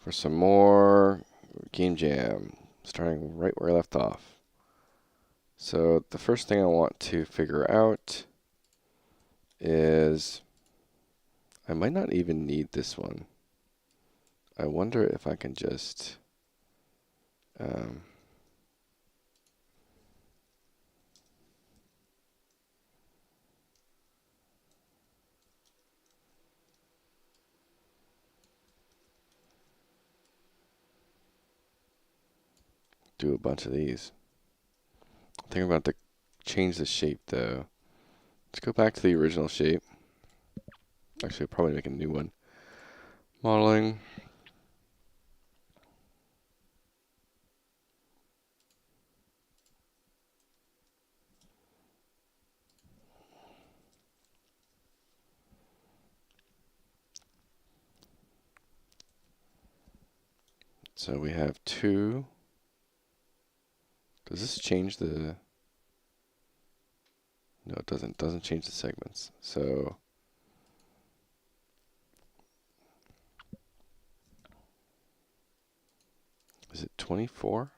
for some more game jam, starting right where I left off. So the first thing I want to figure out is I might not even need this one. I wonder if I can just do a bunch of these. I think I'm about to change the shape though. Let's go back to the original shape. Actually, I'll probably make a new one. Modeling. So we have two. Does this change the... No, it doesn't. It doesn't change the segments. So is it 24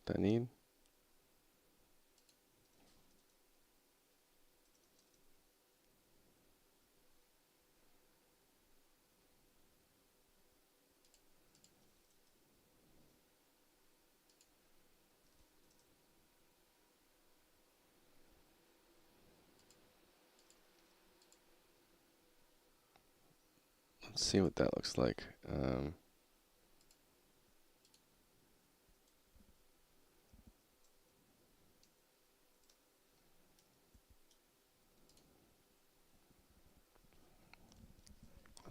that I need? Let's see what that looks like. I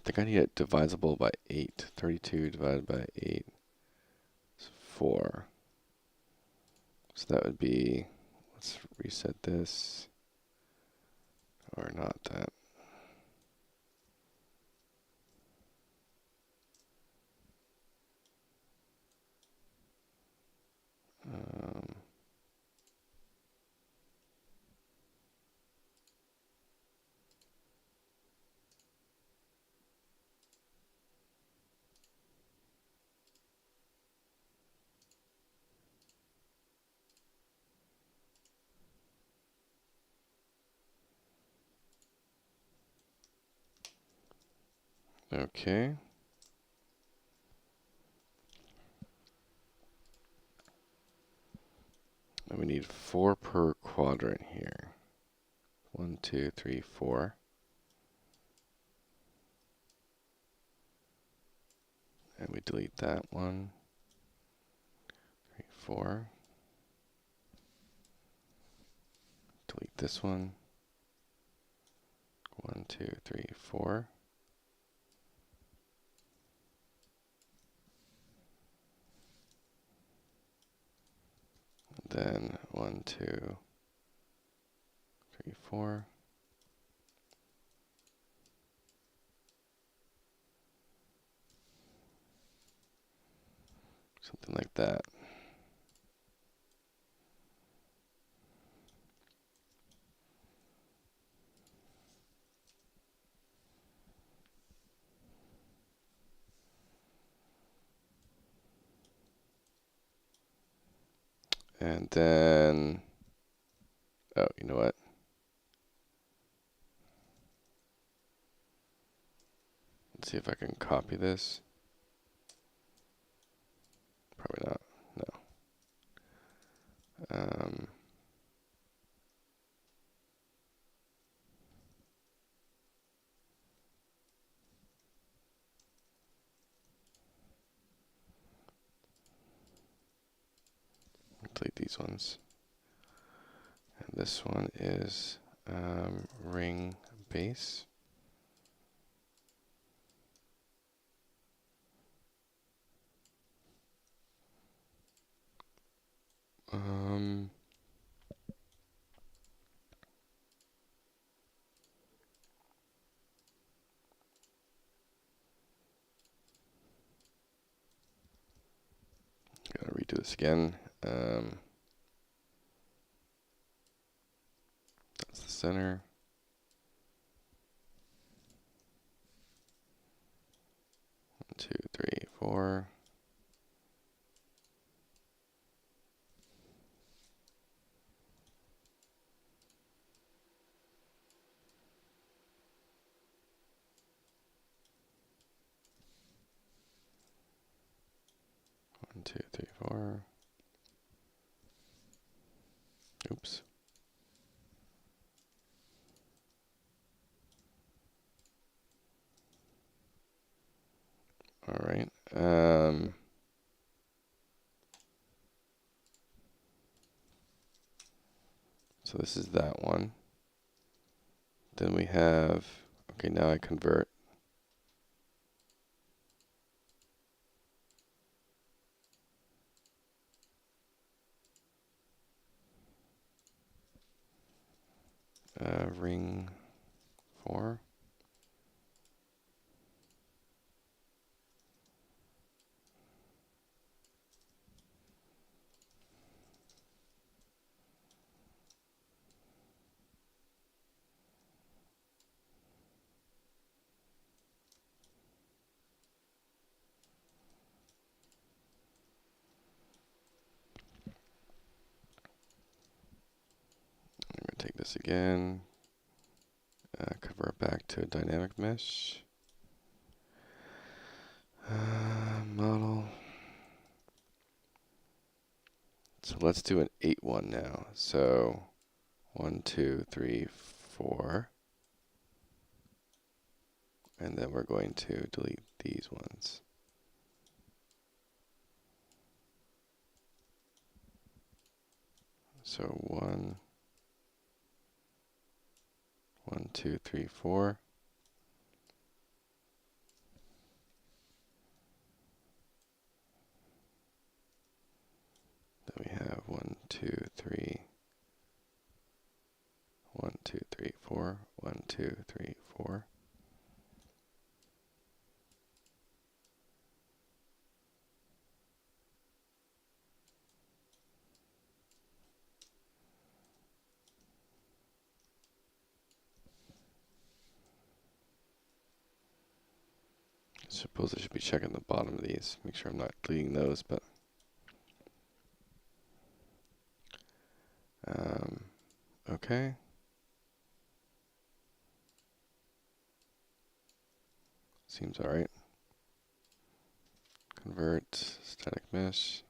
think I need it divisible by 8. 32 divided by 8 is 4. So that would be, let's reset this, or not that. Okay. And we need 4 per quadrant here. 1, 2, 3, 4. And we delete that one. 3, 4. Delete this one. 1, 2, 3, 4. Then 1, 2, 3, 4. Something like that. And then, oh, you know what? Let's see if I can copy this. Probably not. No. Delete these ones. And this one is ring base. Gotta redo this again. That's the center. One, two, three. 1, 2, 3, 4. Oops. All right. So this is that one. Then we have, okay, now I convert. Ring 4. I'm going to take this again, convert back to a dynamic mesh. Model. So let's do an 8 one now. So 1, 2, 3, 4. And then we're going to delete these ones. So 1, 1, 2, 3, 4. Then we have 1, 2, 3, 1, 2, 3, 4, 1, 2, 3, 4. Suppose I should be checking the bottom of these, make sure I'm not deleting those, but okay. Seems all right. Convert, static mesh,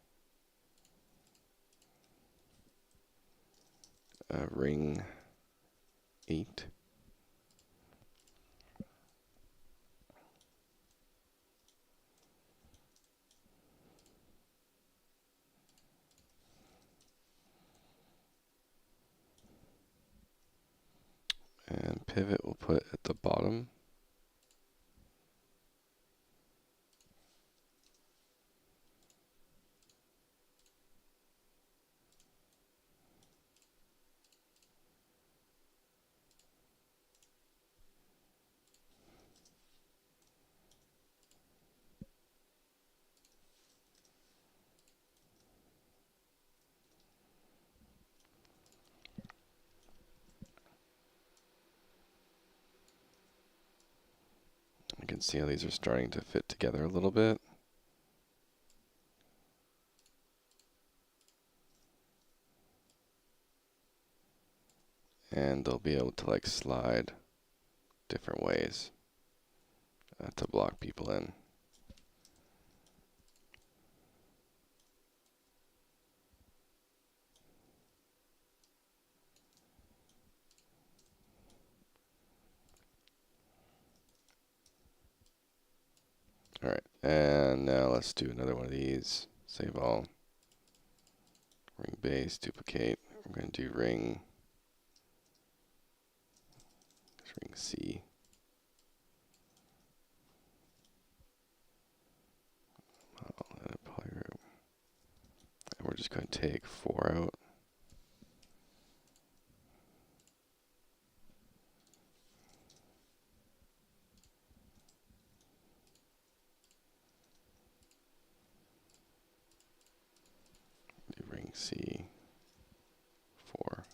ring 8. And pivot we'll put at the bottom. You can see how these are starting to fit together a little bit. And they'll be able to like slide different ways to block people in. All right, and now let's do another one of these. Save all. Ring base, duplicate. We're going to do ring C. Polygroup. And we're just going to take 4 out. Do ring C 4.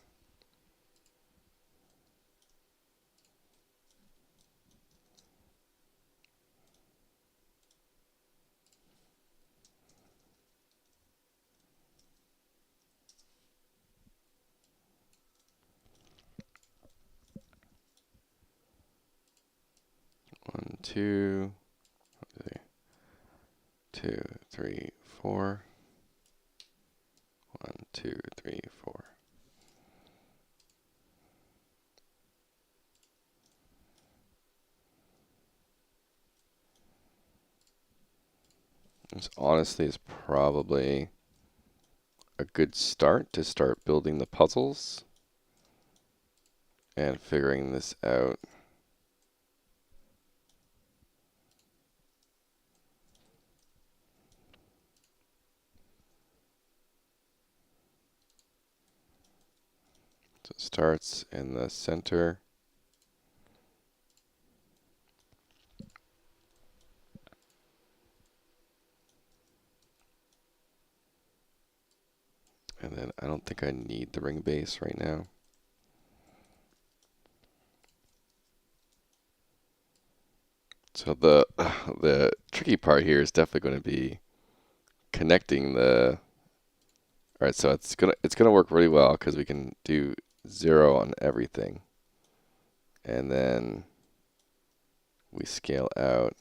One, two, 2, 3, 4. 1, 2, 3, 4. This honestly is probably a good start to start building the puzzles and figuring this out. So it starts in the center. And then I don't think I need the ring base right now. So the tricky part here is definitely going to be connecting the. All right, so it's gonna work really well because we can do 0 on everything, and then we scale out.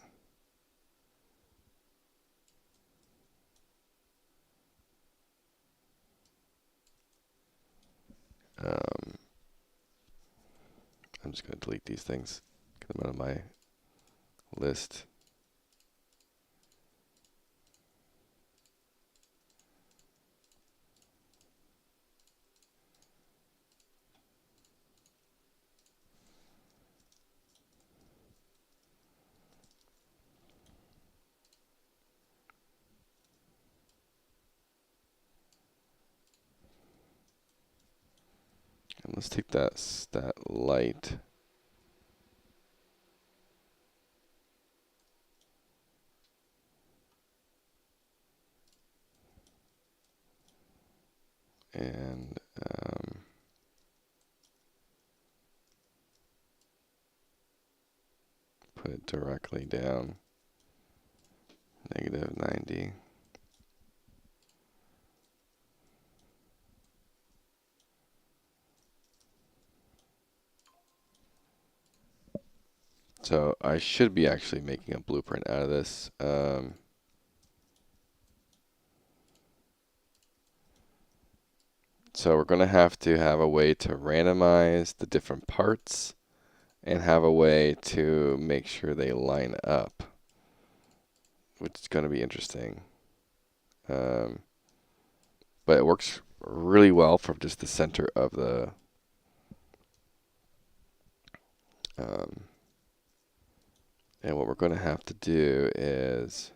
I'm just gonna delete these things, get them out of my list. And let's take that light. And put it directly down. -90. So I should be actually making a blueprint out of this. So we're going to have a way to randomize the different parts and have a way to make sure they line up, which is going to be interesting. But it works really well from just the center of the and what we're going to have to do is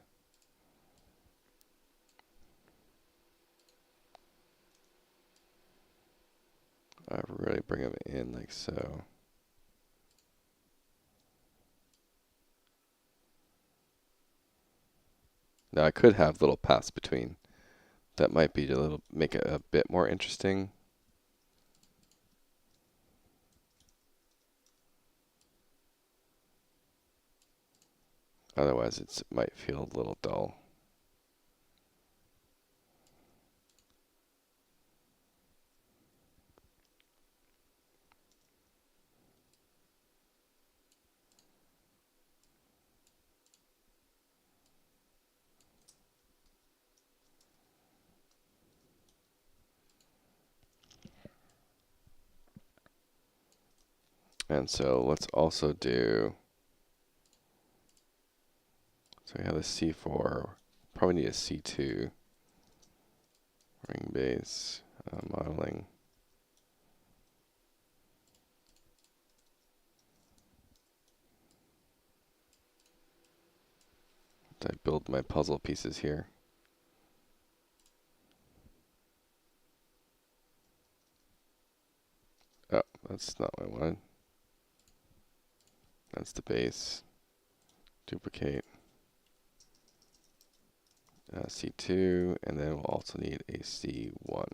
really bring them in like so. Now I could have little paths between. That might be make it a bit more interesting. Otherwise, it might feel a little dull. And so let's also do, so we have a C4, probably need a C2, ring base, modeling. I build my puzzle pieces here. Oh, that's not what I wanted. That's the base. Duplicate. C2, and then we'll also need a C1.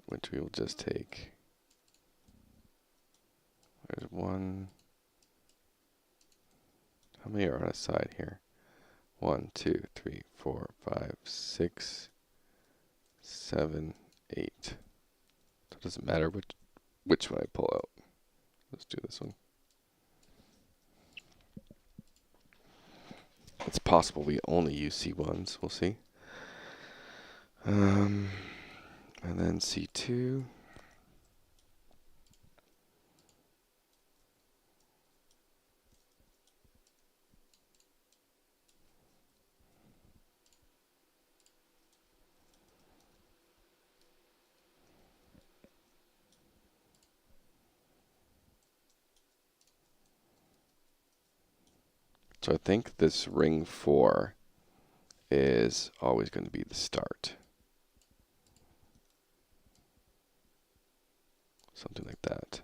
Which we will just take. There's 1. How many are on a side here? 1, 2, 3, 4, 5, 6, 7, 8. So it doesn't matter which one I pull out. Let's do this one. It's possible we only use C1s. We'll see. And then C2. So I think this ring 4 is always going to be the start. Something like that.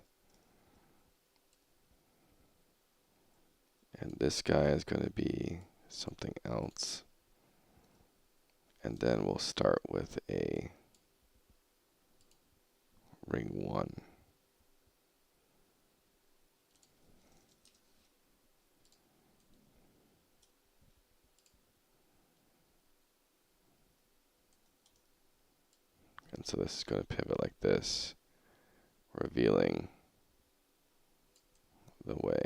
And this guy is going to be something else. And then we'll start with a ring 1. And so this is going to pivot like this, revealing the way.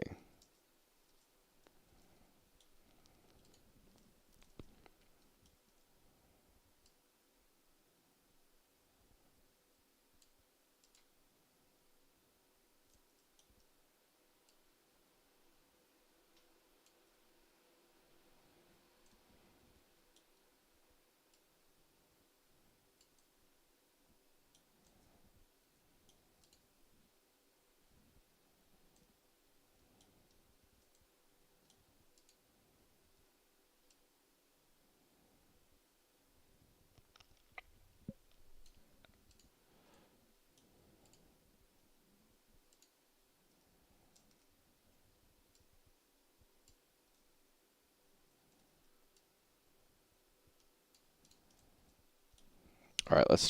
All right, let's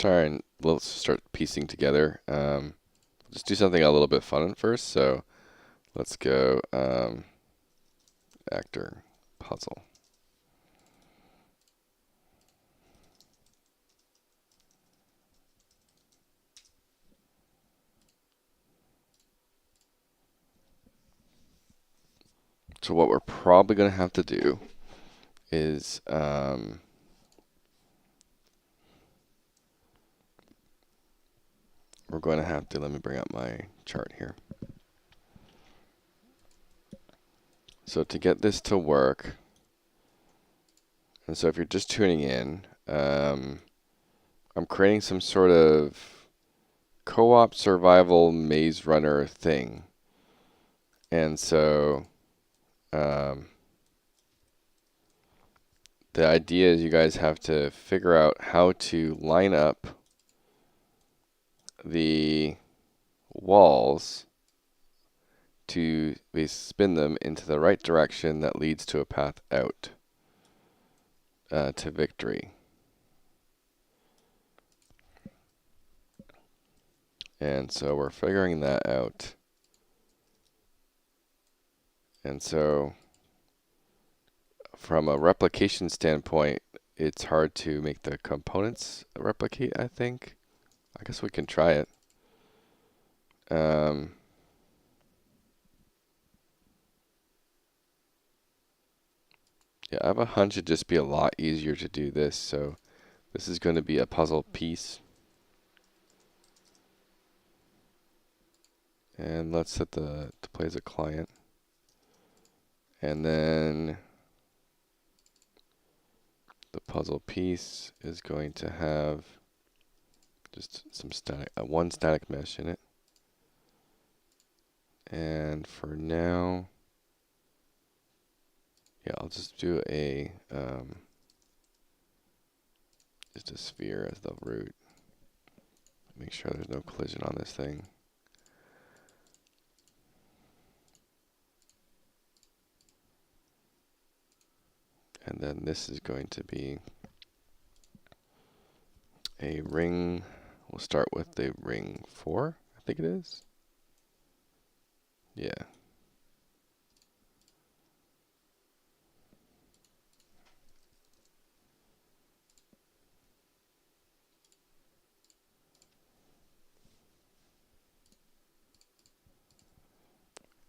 start piecing together. Let's do something a little bit fun first. So let's go actor puzzle. So what we're probably going to have to do is we're going to have to, let me bring up my chart here. So to get this to work, and so if you're just tuning in, I'm creating some sort of co-op survival maze runner thing. And so the idea is you guys have to figure out how to line up the walls to spin them into the right direction that leads to a path out to victory. And so we're figuring that out. And so from a replication standpoint, it's hard to make the components replicate, I think. I guess we can try it. Yeah, I have a hunch it'd just be a lot easier to do this. So this is going to be a puzzle piece. And let's set to play as a client. And then the puzzle piece is going to have just some static, one static mesh in it. And for now, yeah, I'll just do a just a sphere as the root. Make sure there's no collision on this thing. And then this is going to be a ring. We'll start with the ring 4, I think it is. Yeah.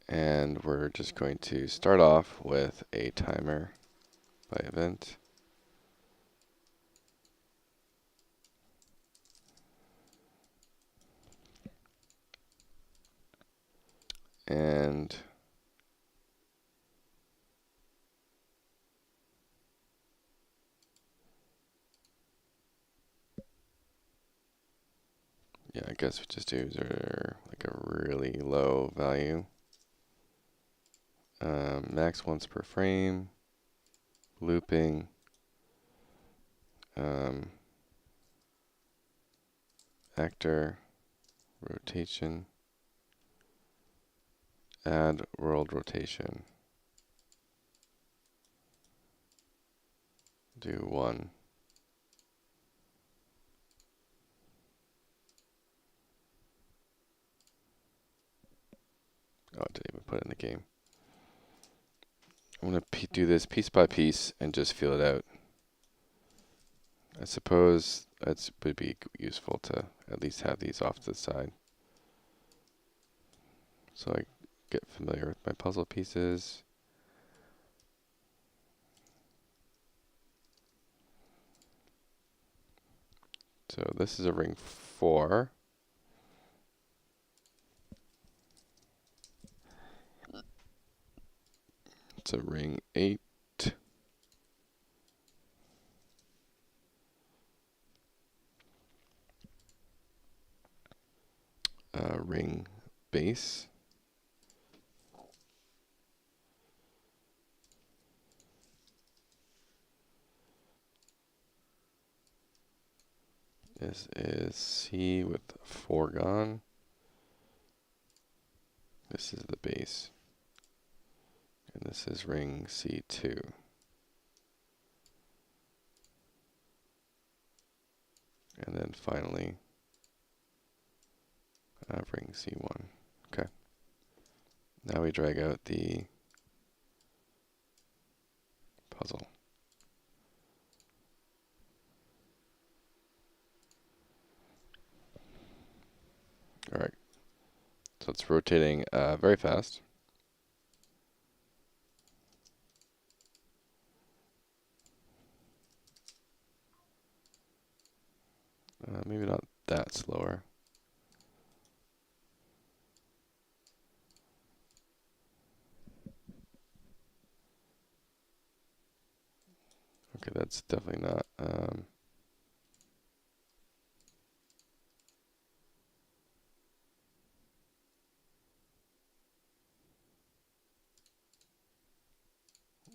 And we're just going to start off with a timer. by event. And yeah, I guess we just do like a really low value. Max once per frame, looping, actor, rotation, add world rotation. Do 1. Oh, I didn't even put it in the game. I'm going to do this piece by piece and just feel it out. I suppose it would be useful to at least have these off to the side. So I get familiar with my puzzle pieces. So this is a ring 4. It's a ring 8. Ring base. This is C with foregone. This is the base. And this is ring C2. And then finally, ring C1. Okay. Now we drag out the puzzle. All right. So it's rotating very fast. Maybe not that slower. Okay, that's definitely not.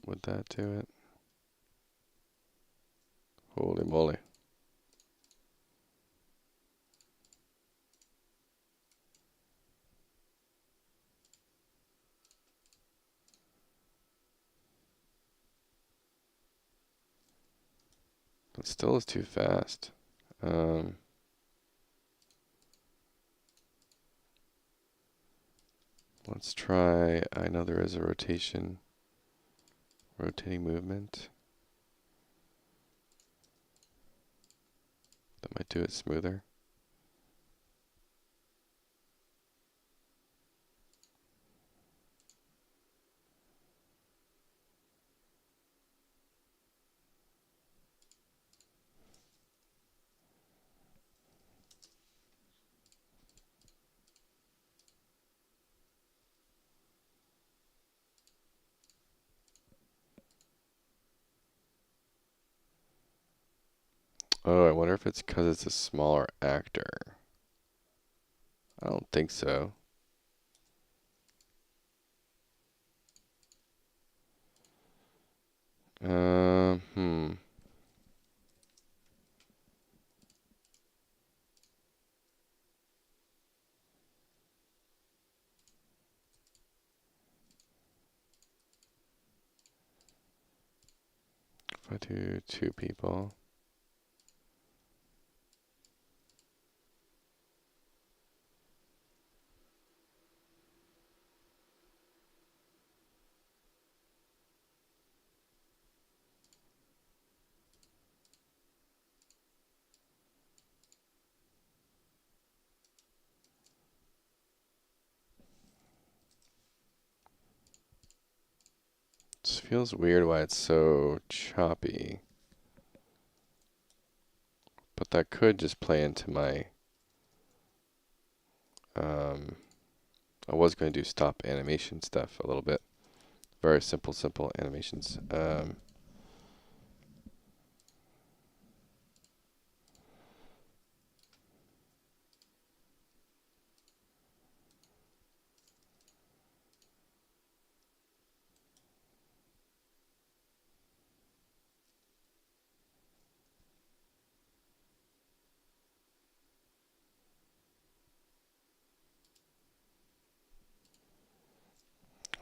Would that do it? Holy moly. That still is too fast. Let's try, I know there is a rotating movement. That might do it smoother. Oh, I wonder if it's because it's a smaller actor. I don't think so. Hmm. If I do 2 people. feels weird why it's so choppy. But that could just play into my... I was going to do stop animation stuff a little bit. Very simple animations.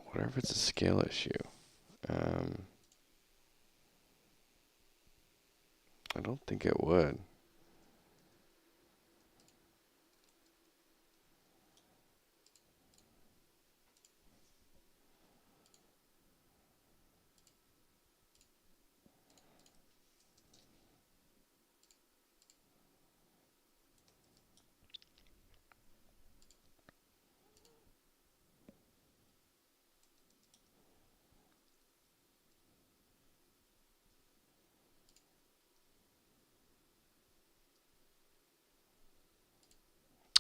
Whatever, if it's a scale issue. I don't think it would.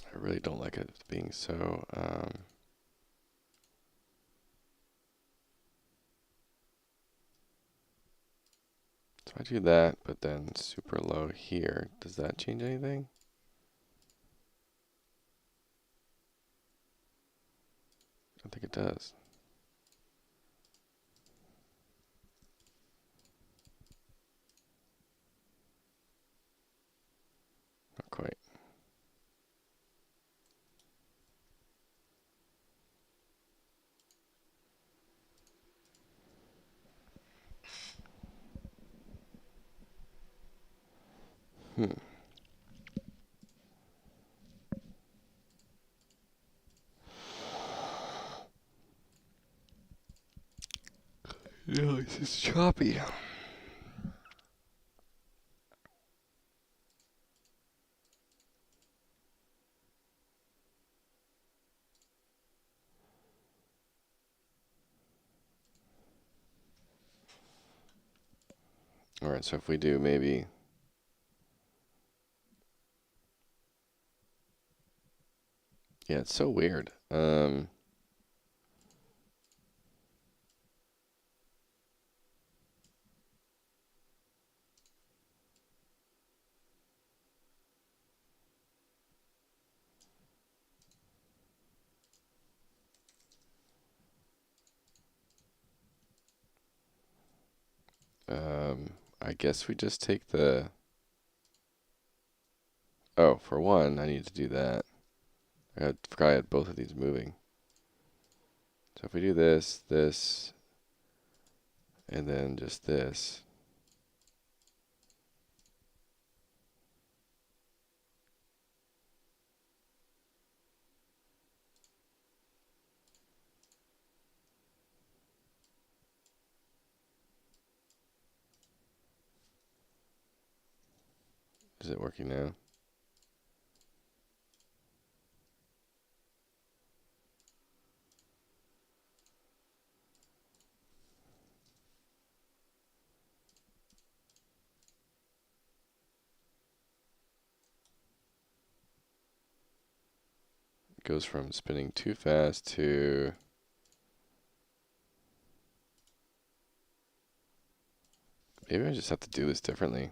I really don't like it being so... so I do that, but then super low here. Does that change anything? I think it does. Not quite. Yeah, this is choppy. Alright, so if we do maybe... Yeah, it's so weird. I guess we just take the... Oh, for one, I need to do that. I forgot I had both of these moving. So if we do this, this, and then just this. Is it working now? It goes from spinning too fast to... Maybe I just have to do this differently.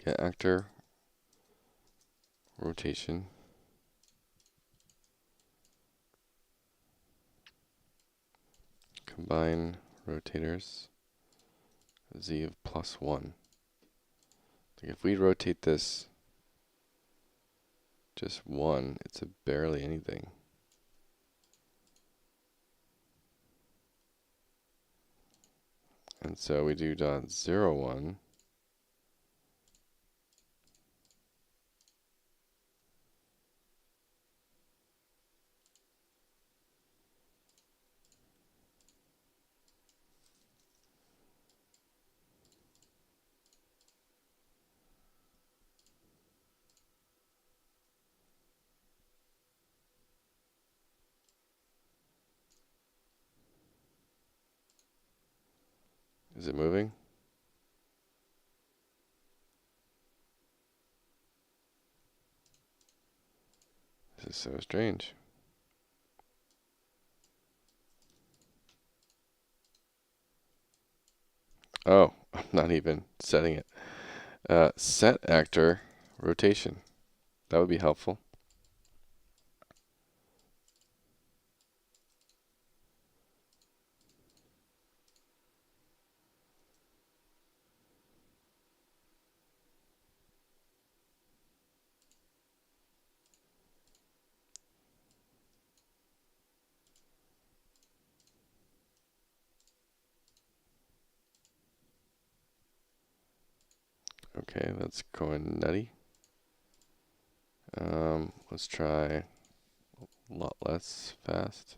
Get actor, rotation. Combine rotators. Z of +1. Like if we rotate this just 1, it's a barely anything. And so we do .01. Is it moving? This is so strange. Oh, I'm not even setting it. Set actor rotation. That would be helpful. Okay, that's going nutty. Let's try a lot less fast.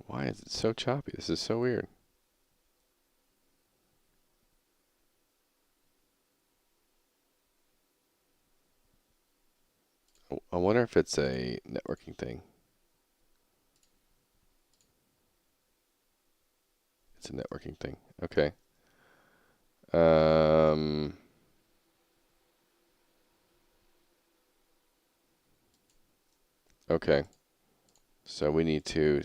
Why is it so choppy? This is so weird. I wonder if it's a networking thing. It's a networking thing. Okay. Okay. So we need to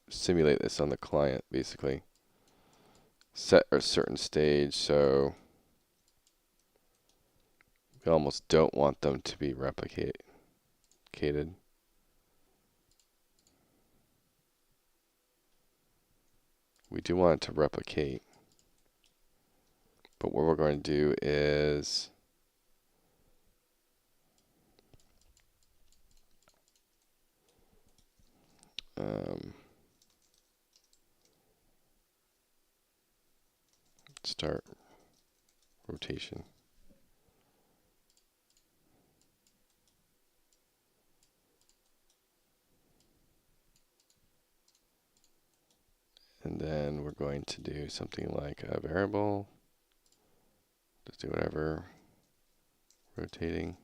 simulate this on the client, basically. Set a certain stage, so we almost don't want them to be replicated. We do want it to replicate. But what we're going to do is start rotation. And then we're going to do something like a variable. Just do whatever. Rotating.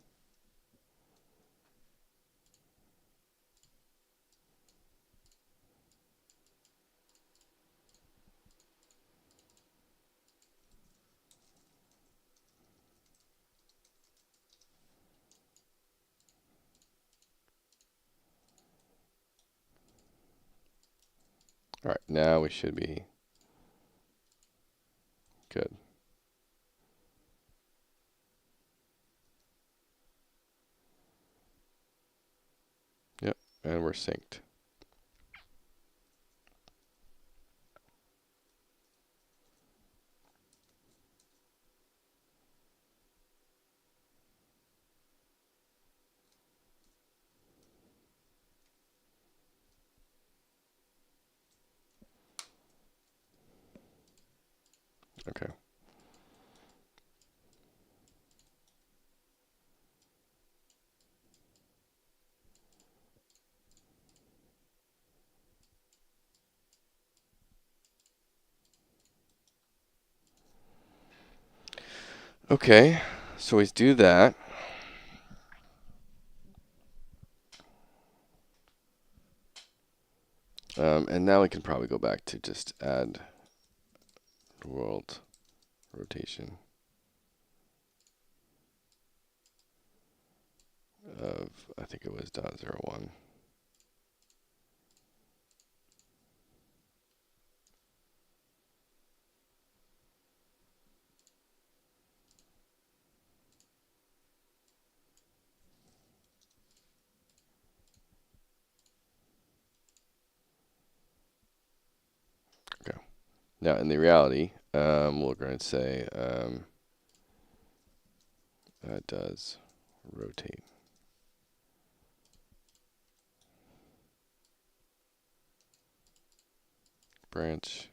All right, now we should be good. Yep, and we're synced. Okay. Okay, so we do that. And now we can probably go back to just add world rotation of, I think it was .01. Okay. Now, in the reality, we're going to say does rotate. Branch.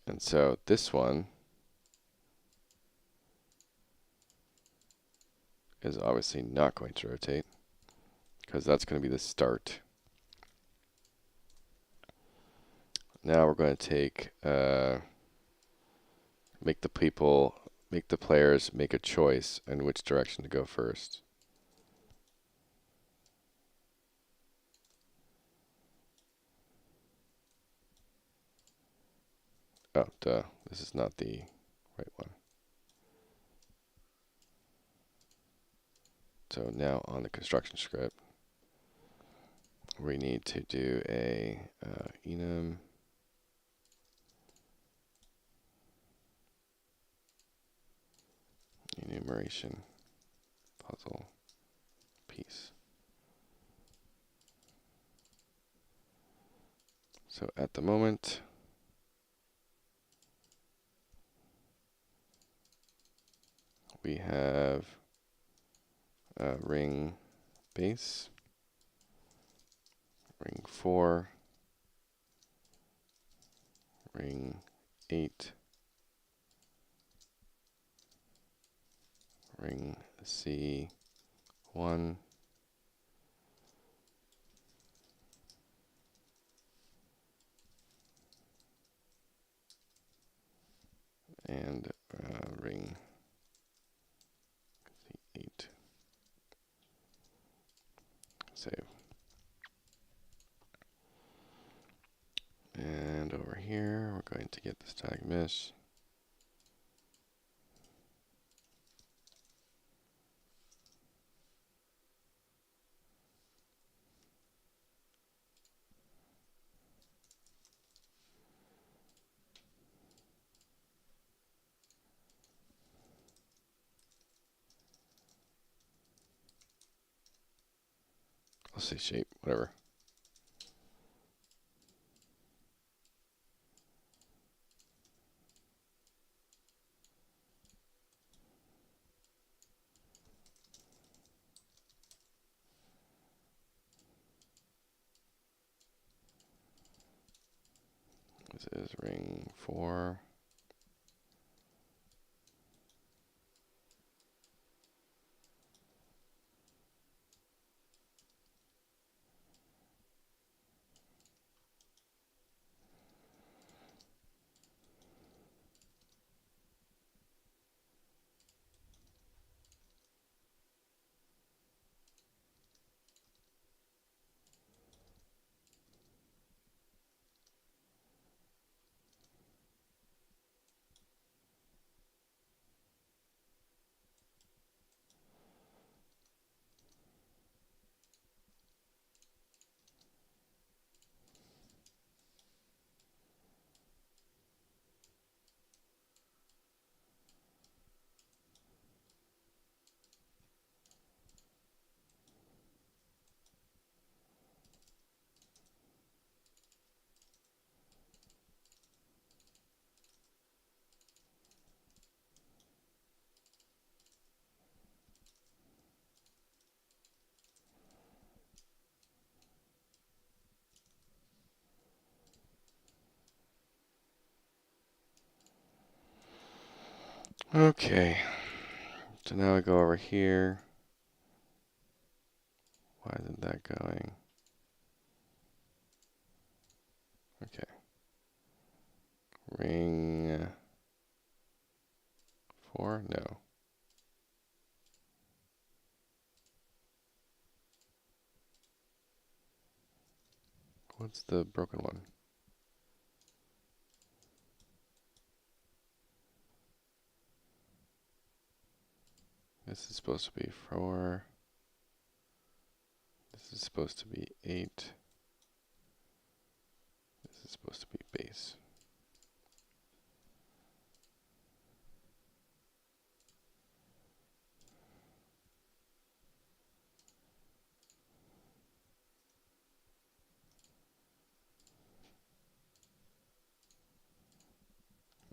And so this one is obviously not going to rotate, because that's going to be the start. Now we're going to take, make the players make a choice in which direction to go first. Oh, duh. This is not the right one. So now on the construction script, we need to do a enum enumeration puzzle piece. So at the moment, we have ring base, ring 4, ring 8, ring C1, and ring C8. Save. And over here, we're going to get the static mesh. I'll say shape, whatever. This is ring 4. Okay, so now I go over here. Why isn't that going? Okay. Ring 4? No. What's the broken one? This is supposed to be 4. This is supposed to be 8. This is supposed to be base.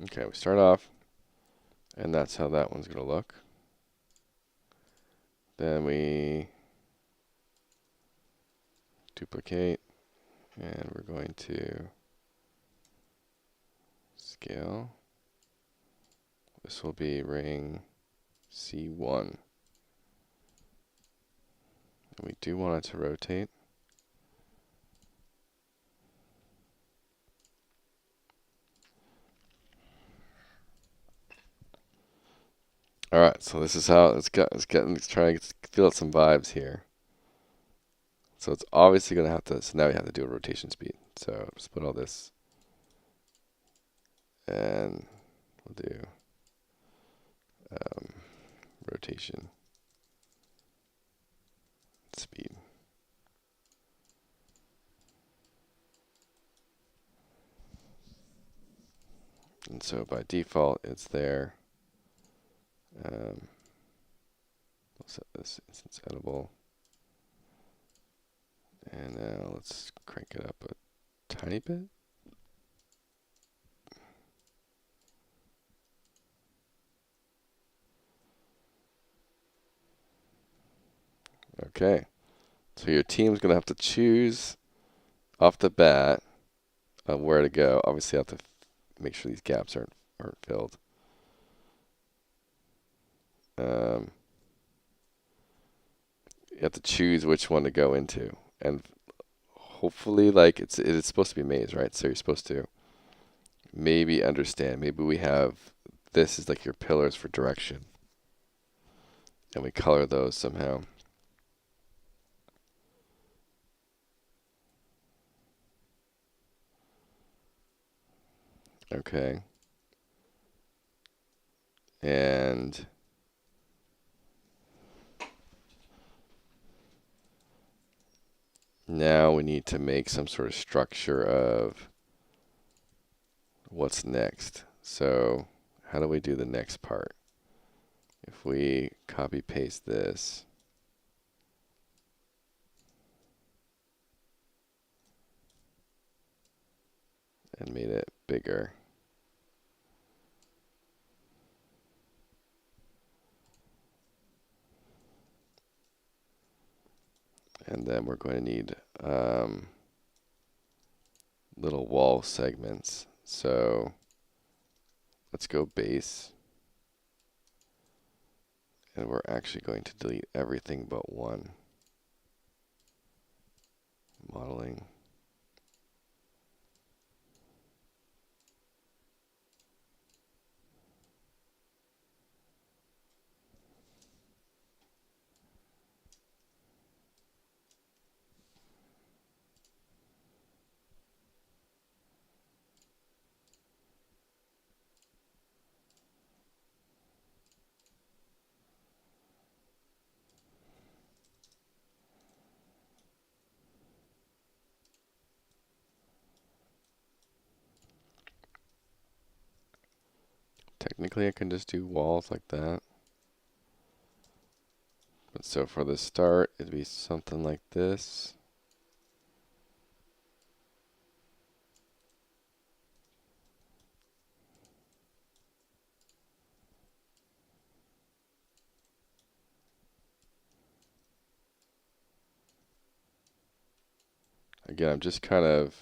Okay, we start off, and that's how that one's going to look. Then we duplicate, and we're going to scale. This will be ring C1. And we do want it to rotate. All right, so this is how let's try to feel out some vibes here. So it's obviously going to have to, so now we have to do a rotation speed. So split all this. And we'll do rotation speed. And so by default, it's there. We'll set this instance editable. And now let's crank it up a tiny bit. Okay. So your team's going to have to choose off the bat where to go. Obviously, you have to make sure these gaps aren't filled. You have to choose which one to go into. And hopefully, like, it's supposed to be maze, right? So you're supposed to maybe understand. Maybe we have, this is like your pillars for direction. And we color those somehow. Okay. And now we need to make some sort of structure of what's next. So how do we do the next part? If we copy paste this, and made it bigger. And then we're going to need little wall segments. So let's go base. And we're actually going to delete everything but one. Modeling. Technically, I can just do walls like that. But so for the start, it'd be something like this. Again, I'm just kind of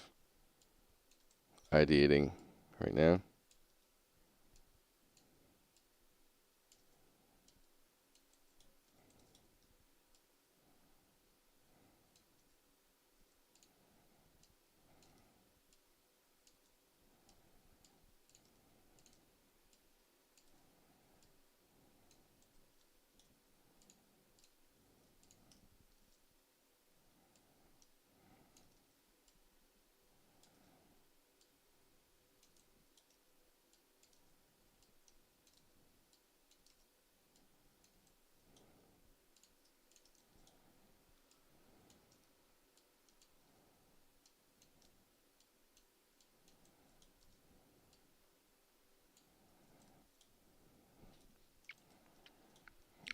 ideating right now.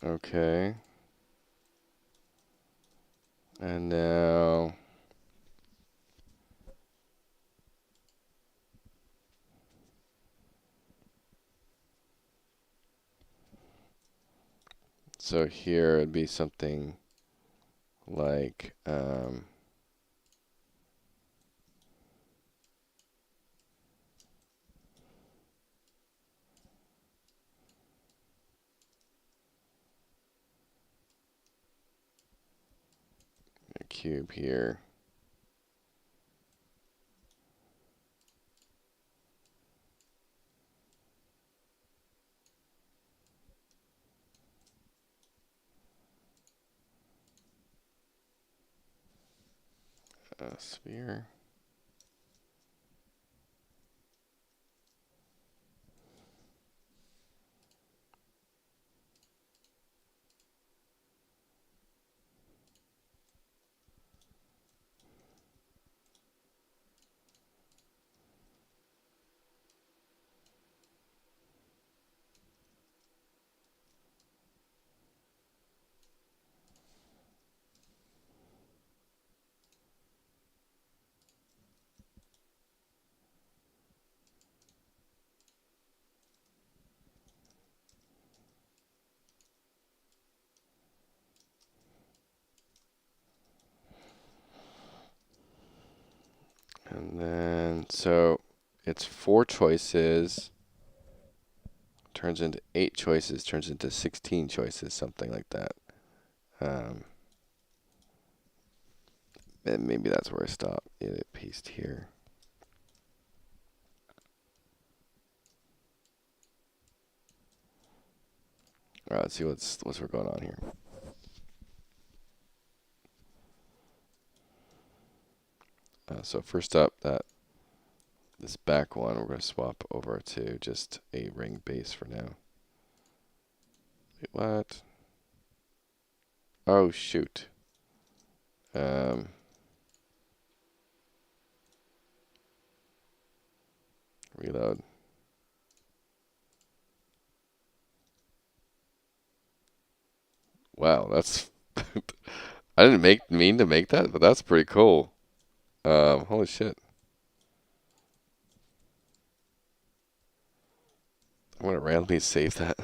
Okay. And now so here it'd be something like cube here. A sphere. And then, so it's 4 choices, turns into 8 choices, turns into 16 choices, something like that. And maybe that's where I stop. Edit, paste here. All right, let's see what's going on here. So first up, this back one, we're going to swap over to just a ring base for now. Wait, what? Oh, shoot. Reload. Wow, that's I didn't mean to make that, but that's pretty cool. Holy shit. I'm gonna randomly save that.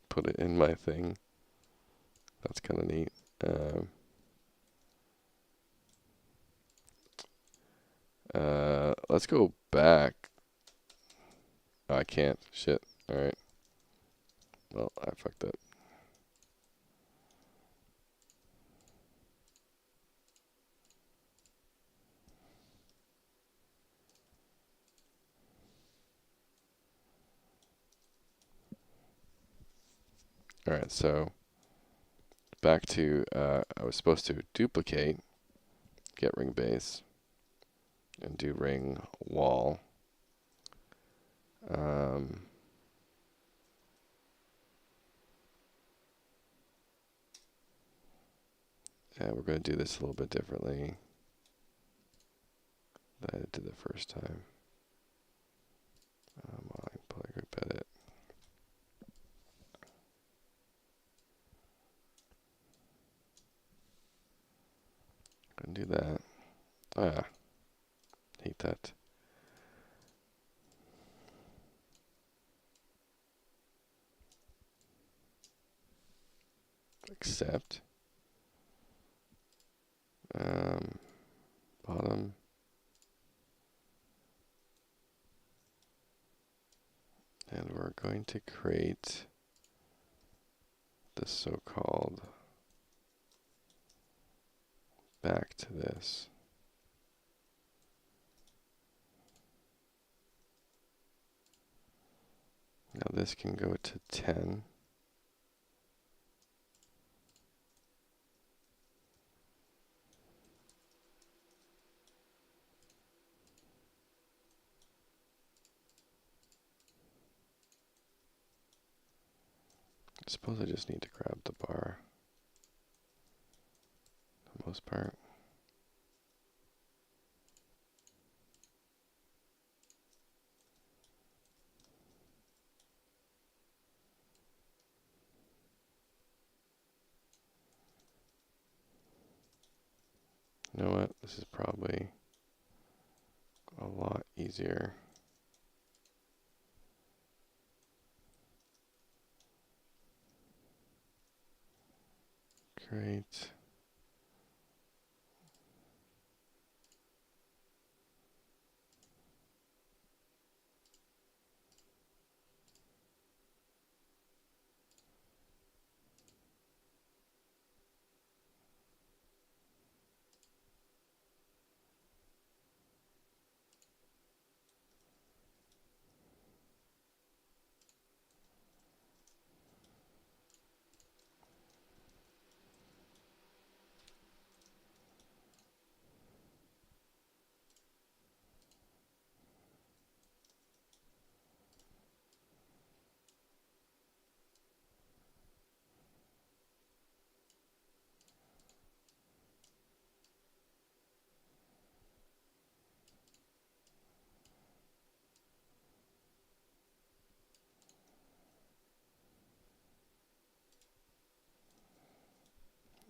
Put it in my thing. That's kind of neat. Let's go back. Oh, I can't. Shit. All right. Well, I fucked up. All right, so back to, I was supposed to duplicate, get ring base, and do ring wall. And we're going to do this a little bit differently than I did the first time. Modeling polygroup edit. Going to do that. Hate that. Accept. Bottom. And we're going to create the so-called back to this. Now this can go to 10. I suppose I just need to grab the bar for the most part. You know what? This is probably a lot easier. Great.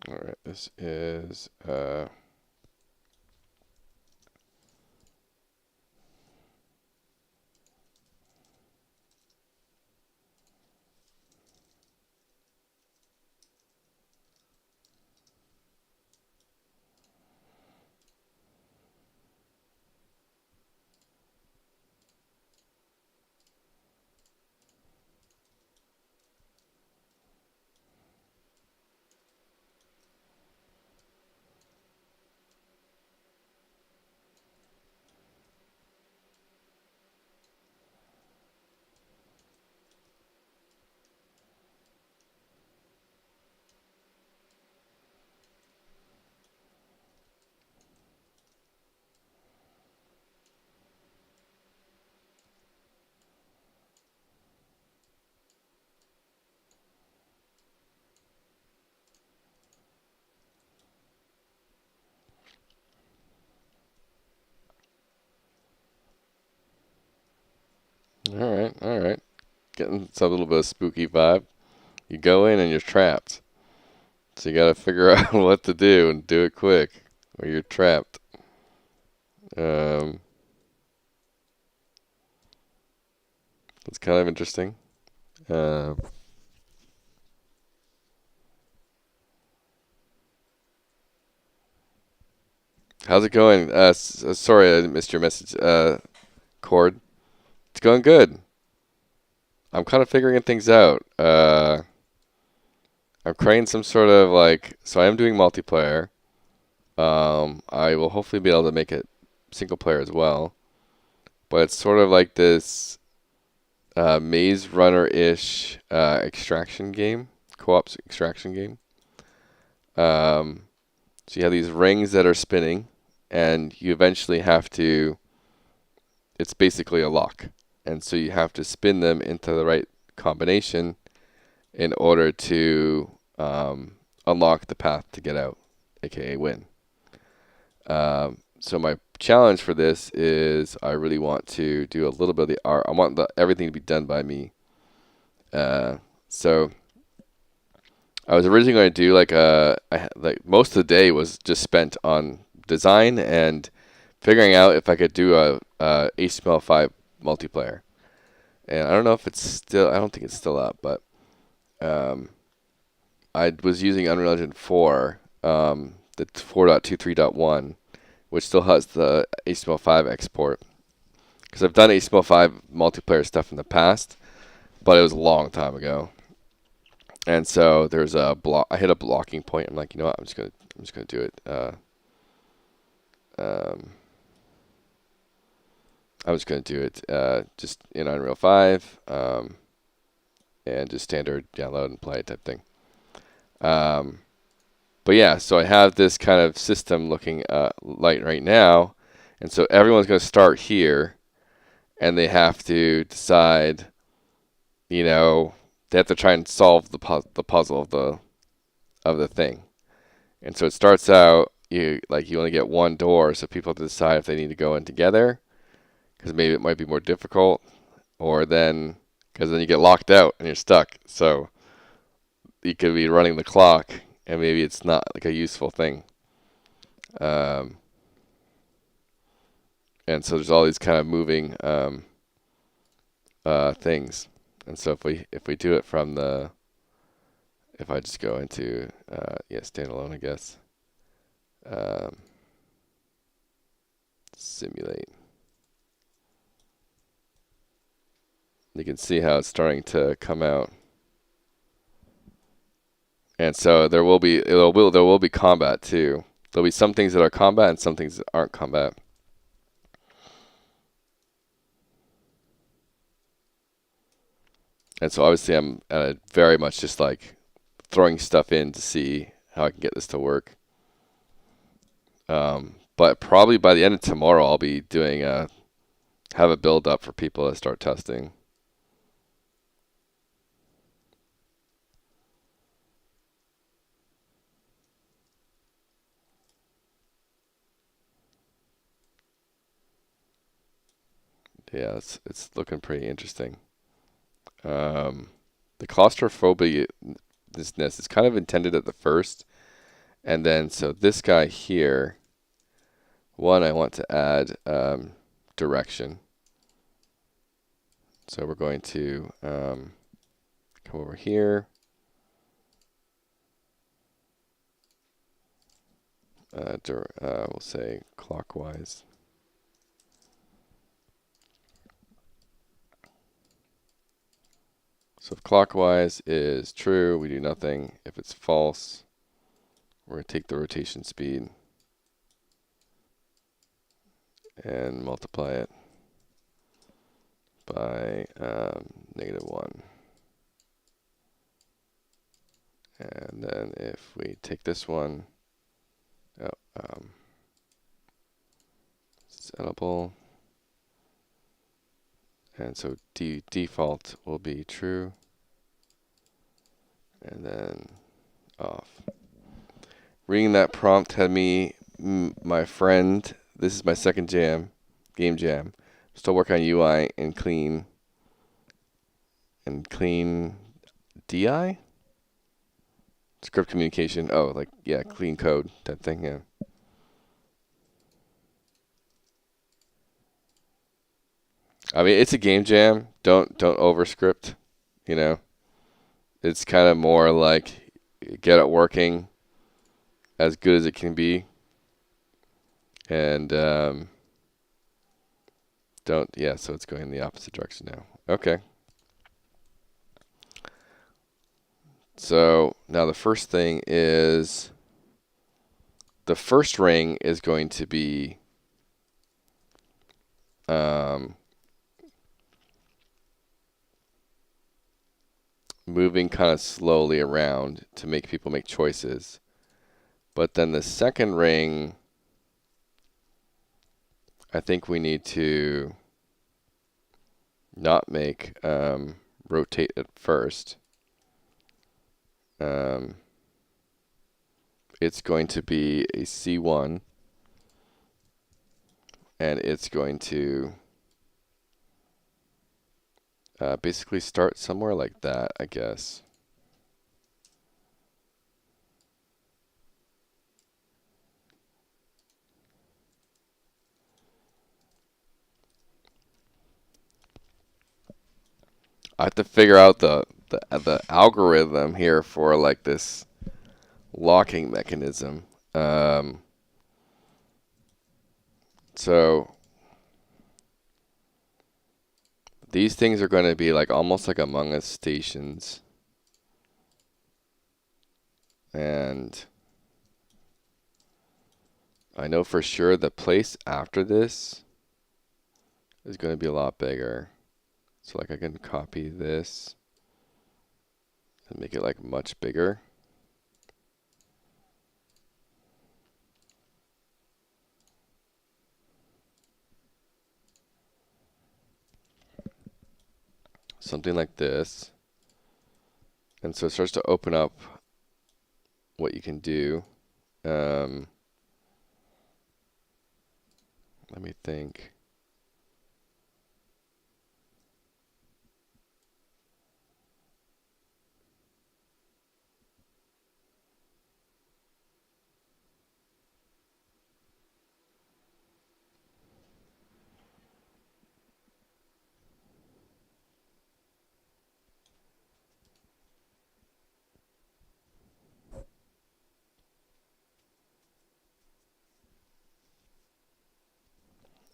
All right, this is all right. Getting some little bit of spooky vibe. You go in and you're trapped. So you got to figure out what to do and do it quick, or you're trapped. It's kind of interesting. How's it going? Sorry, I missed your message. Cord. It's going good. I'm kind of figuring things out. I'm creating some sort of so I am doing multiplayer. I will hopefully be able to make it single player as well. But it's sort of like this Maze Runner-ish extraction game, co-op extraction game. So you have these rings that are spinning, and you eventually have to, it's basically a lock. And so you have to spin them into the right combination in order to unlock the path to get out, aka win. So my challenge for this is I really want to do a little bit of the art. I want everything to be done by me. So I was originally going to do like most of the day was just spent on design and figuring out if I could do a HTML5 multiplayer. And I don't know if it's still, I don't think it's still up, but I was using Unreal Engine 4, the 4.23.1, which still has the HTML5 export. Because I've done HTML5 multiplayer stuff in the past, but it was a long time ago. And so there's a block. I hit a blocking point. I'm like, you know what? I'm just gonna do it. I was gonna do it just in Unreal 5, and just standard download and play type thing. But yeah, so I have this kind of system looking light right now, and so everyone's gonna start here, and they have to decide. You know, they have to try and solve the puzzle of the thing. And so it starts out you only get one door, so people have to decide if they need to go in together, because maybe it might be more difficult, or because then you get locked out and you're stuck. So you could be running the clock, and maybe it's not like a useful thing. And so there's all these kind of moving things. And so if we do it from if I just go into standalone, I guess. Simulate. You can see how it's starting to come out. And so there will be combat too. There'll be some things that are combat and some things that aren't combat. And so obviously I'm very much just like throwing stuff in to see how I can get this to work. But probably by the end of tomorrow I'll be doing have a build up for people to start testing. Yeah, it's looking pretty interesting. The claustrophobia-ness is kind of intended at the first, And then, so this guy here, one, I want to add direction. So we're going to come over here. We'll say clockwise. So if clockwise is true, we do nothing. If it's false, we're going to take the rotation speed and multiply it by -1. And then if we take this one, settable. And so default will be true. And then off. Reading that prompt had me, my friend, this is my second game jam. Still working on UI and clean DI? Script communication. Oh, like, yeah, clean code type thing, yeah. I mean, it's a game jam. Don't overscript, you know. It's kind of more like get it working as good as it can be. And so it's going in the opposite direction now. Okay. So now the first thing is, the first ring is going to be moving kind of slowly around to make people make choices. But then the second ring, I think we need to not make rotate at first. It's going to be a C1, and it's going to basically start somewhere like that, I guess. I have to figure out the algorithm here for like this locking mechanism. So these things are going to be like almost like Among Us stations. And I know for sure the place after this is going to be a lot bigger. So like I can copy this and make it like much bigger. Something like this. And so it starts to open up what you can do. Let me think.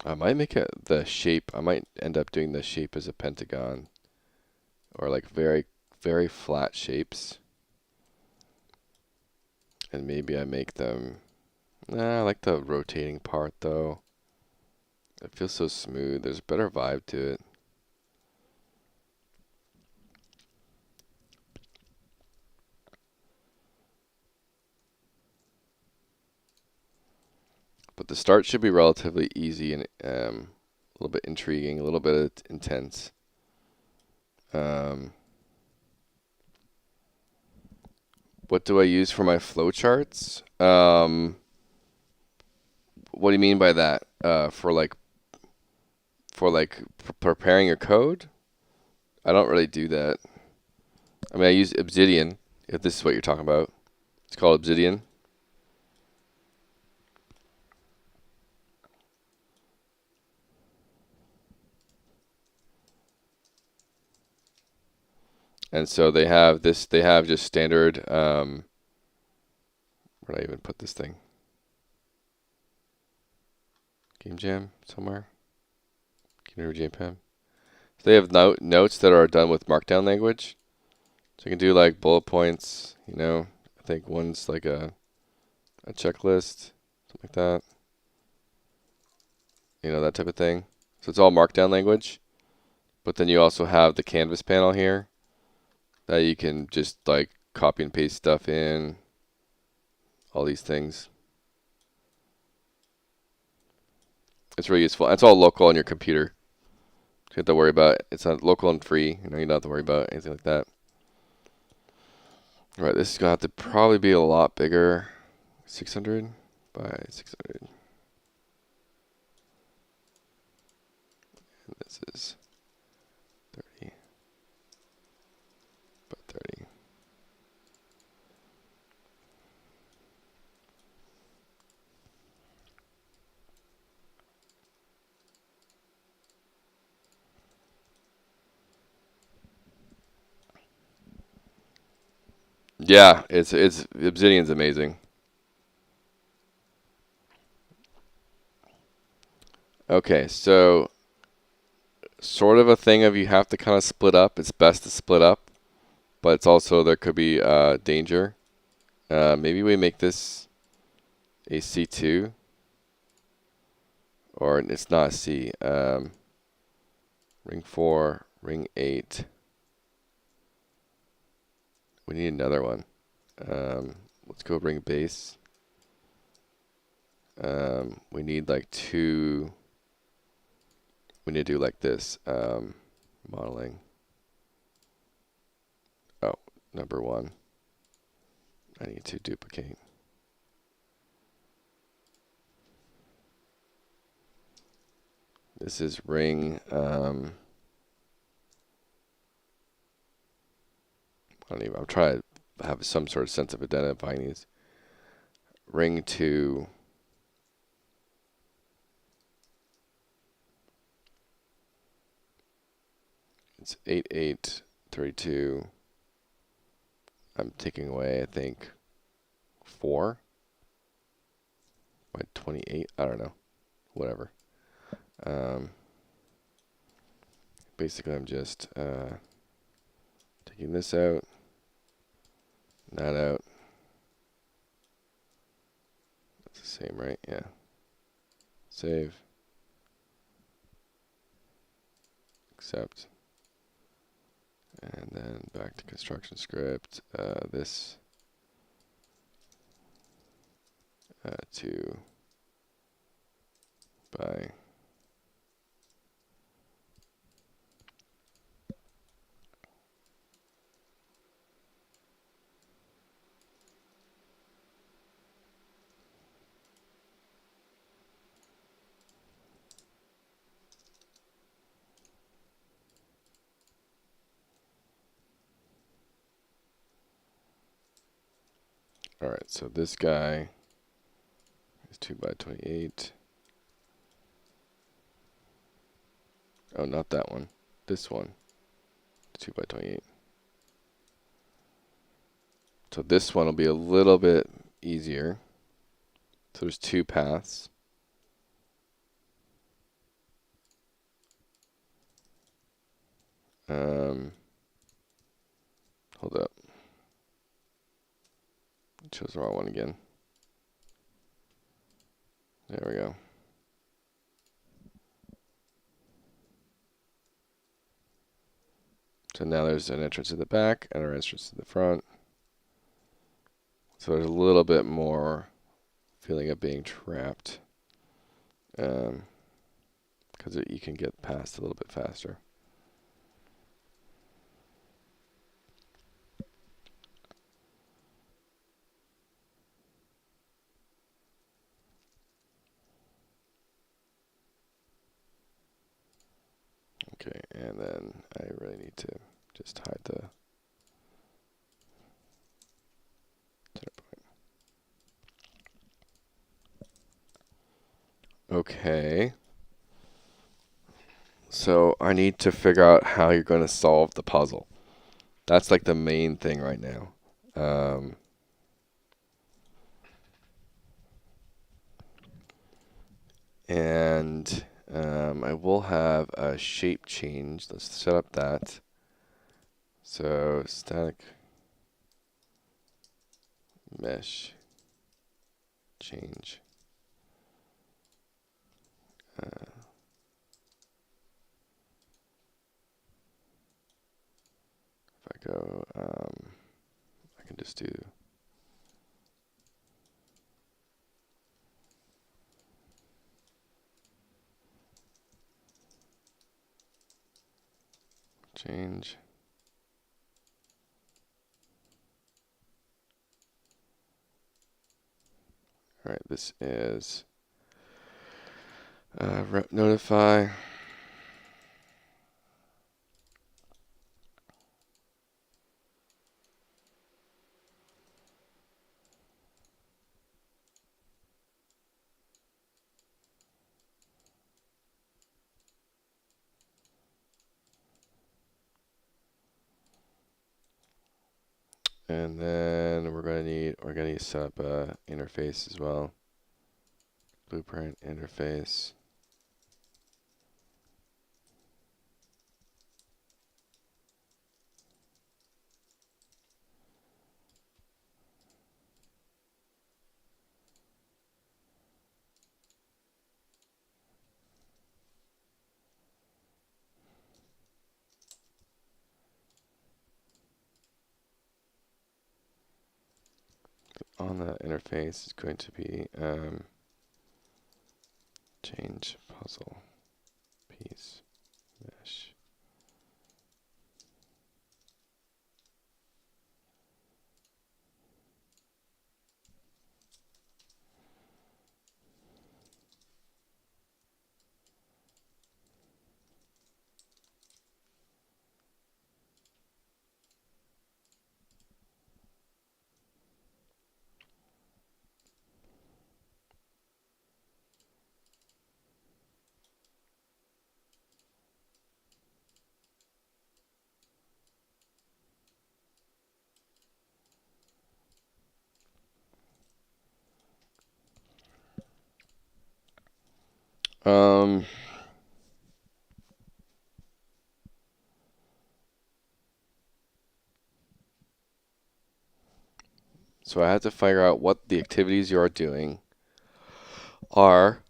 I might make it the shape. I might end up doing the shape as a pentagon, or like very, very flat shapes. And maybe I make them. Nah, I like the rotating part though. It feels so smooth. There's a better vibe to it. But the start should be relatively easy and a little bit intriguing, a little bit intense. What do I use for my flowcharts? What do you mean by that? For preparing your code? I don't really do that. I mean, I use Obsidian, if this is what you're talking about. It's called Obsidian. And so they have this. They have just standard. Where did I even put this thing? Game Jam somewhere. Juniper JPEG. So they have notes that are done with Markdown language. So you can do like bullet points. You know, I think one's like a checklist, something like that. You know, that type of thing. So it's all Markdown language. But then you also have the canvas panel here that you can just like copy and paste stuff in. All these things. It's really useful. And it's all local on your computer. You don't have to worry about it. It's not local and free. You know, you don't have to worry about anything like that. All right, this is gonna have to probably be a lot bigger. 600 by 600. And this is 30 by 30. Yeah, it's Obsidian's amazing. Okay, so sort of a thing of you have to kind of split up. It's best to split up, but it's also there could be danger. Maybe we make this a C2, or it's not C. Ring 4, ring 8. We need another one. Let's go ring base. We need like 2. We need to do like this. Modeling. Oh, number 1. I need to duplicate. This is ring. I'm trying to have some sort of sense of identifying these. Ring 2. It's 8, 8, 32. I'm taking away, I think, 4 by 28. I don't know. Whatever. Basically, I'm just taking this out, that out. That's the same, right? Yeah. Save. Accept. And then back to construction script. This 2 by. All right, so this guy is 2 by 28. Oh, not that one. This one. 2 by 28. So this one will be a little bit easier. So there's 2 paths. Hold up. Chose the wrong one again. There we go. So now there's an entrance in the back and an entrance in the front. So there's a little bit more feeling of being trapped. Because you can get past a little bit faster. Okay, and then I really need to just hide the center point. Okay. So I need to figure out how you're going to solve the puzzle. That's like the main thing right now. And I will have a shape change. Let's set up that. So static mesh change. If I go, I can just do change. All right, this is rep notify. And then we're gonna need to set up a interface as well. Blueprint interface. On that interface is going to be change puzzle piece mesh. So I have to figure out what the activities you are doing are.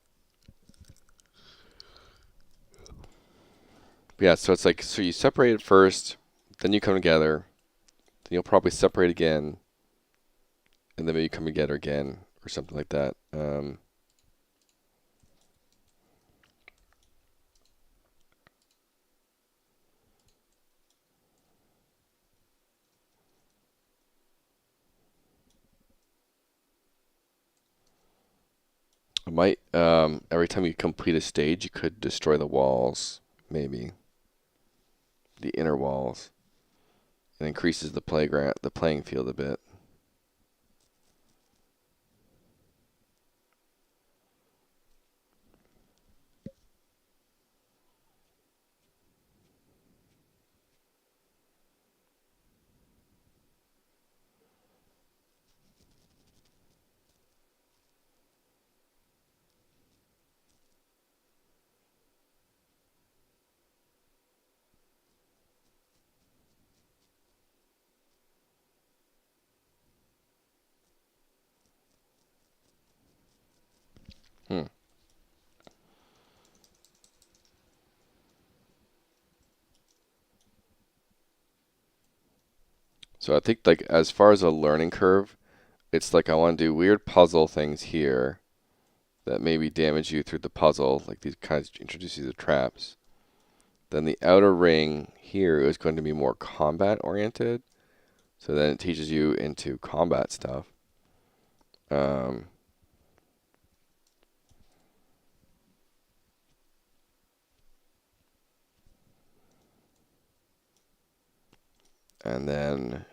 Yeah, so it's like, so you separate it first, then you come together, then you'll probably separate again, and then maybe come together again, or something like that. It might, every time you complete a stage, you could destroy the walls, maybe. The inner walls. It increases the playing field a bit. Hmm. So I think, like, as far as a learning curve, it's like I want to do weird puzzle things here that maybe damage you through the puzzle, like these kinds introduce you to traps. Then the outer ring here is going to be more combat oriented. So then it teaches you into combat stuff. And then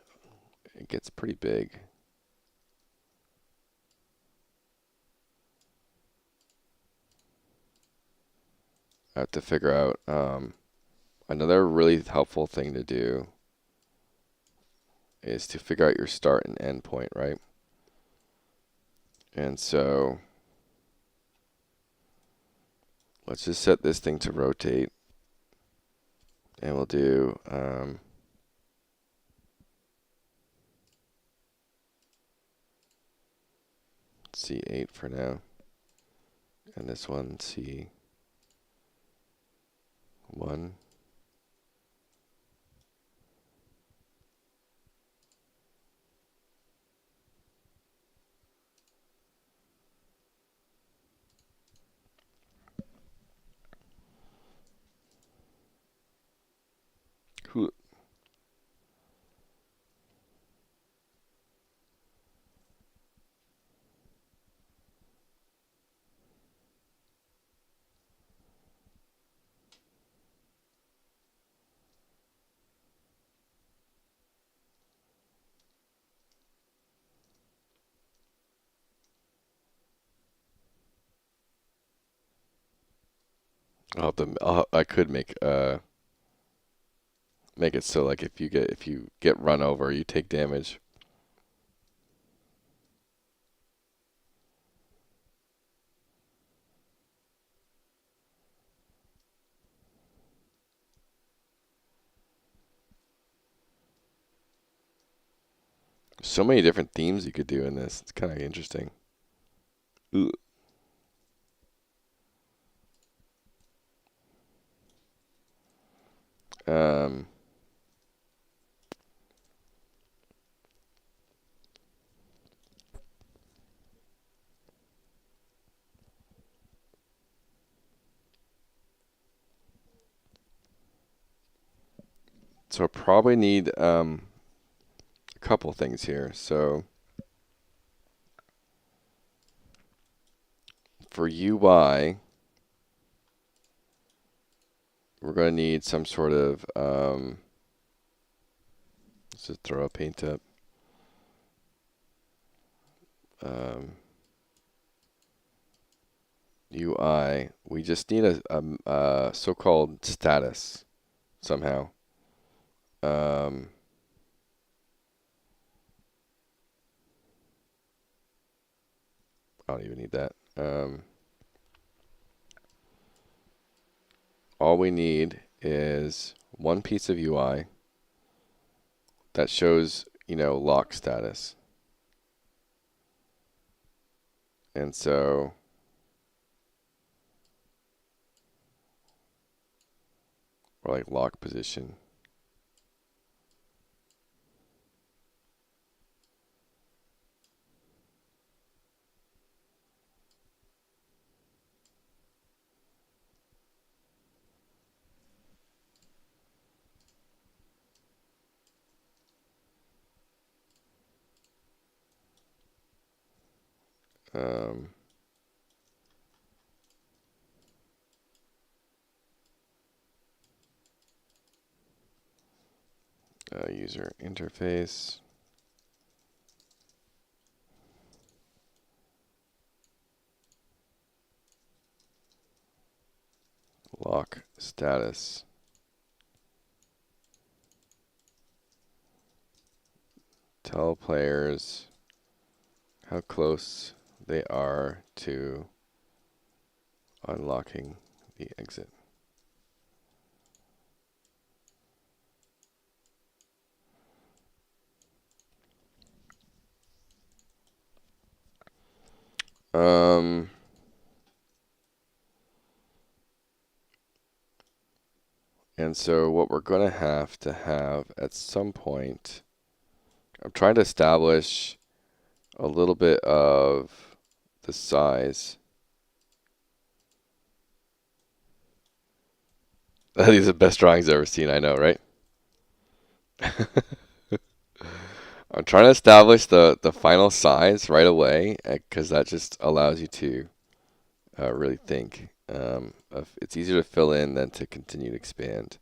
it gets pretty big. I have to figure out another really helpful thing to do is to figure out your start and end point, right? And so let's just set this thing to rotate, and we'll do C8 for now, and this one C1. Who? I could make it so like if you get run over, you take damage. So many different themes you could do in this. It's kind of interesting. Ooh. So I probably need a couple things here. So for UI, we're going to need some sort of, let's just throw a paint up. UI, we just need a so-called status somehow. I don't even need that. All we need is one piece of UI that shows, lock status. And so or like lock position. User interface. Lock status. Tell players how close they are to unlocking the exit. And so what we're going to have at some point, I'm trying to establish a little bit of the size. These are the best drawings I've ever seen, I know, right? I'm trying to establish the final size right away because that just allows you to really think. It's easier to fill in than to continue to expand.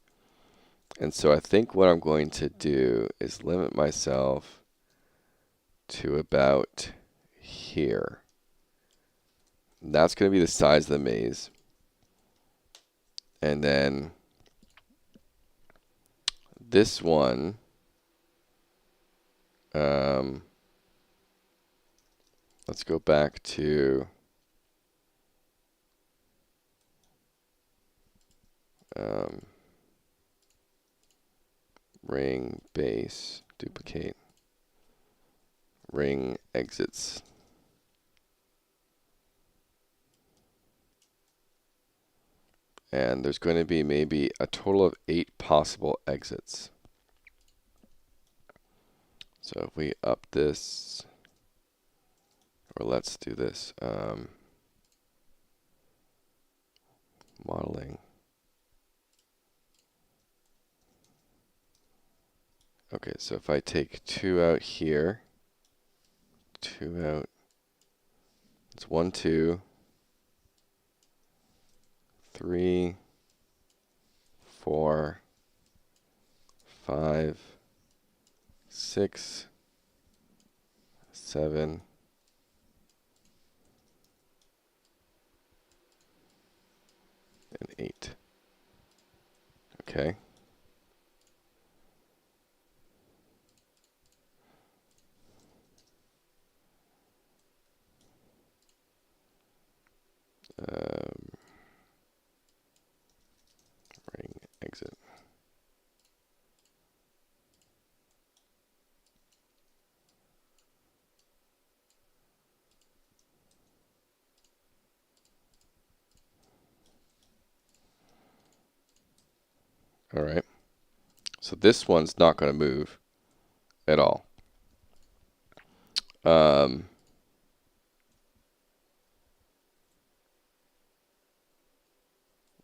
And so I think what I'm going to do is limit myself to about here. And that's going to be the size of the maze. And then this one Let's go back to ring base, duplicate, ring exits. And there's going to be maybe a total of 8 possible exits. So if we up this, or let's do this, modeling. Okay, so if I take 2 out here, 2 out, it's 1, 2, 3, 4, 5, 6, 7, and 8. Okay. Ring exit. All right. So this one's not going to move at all.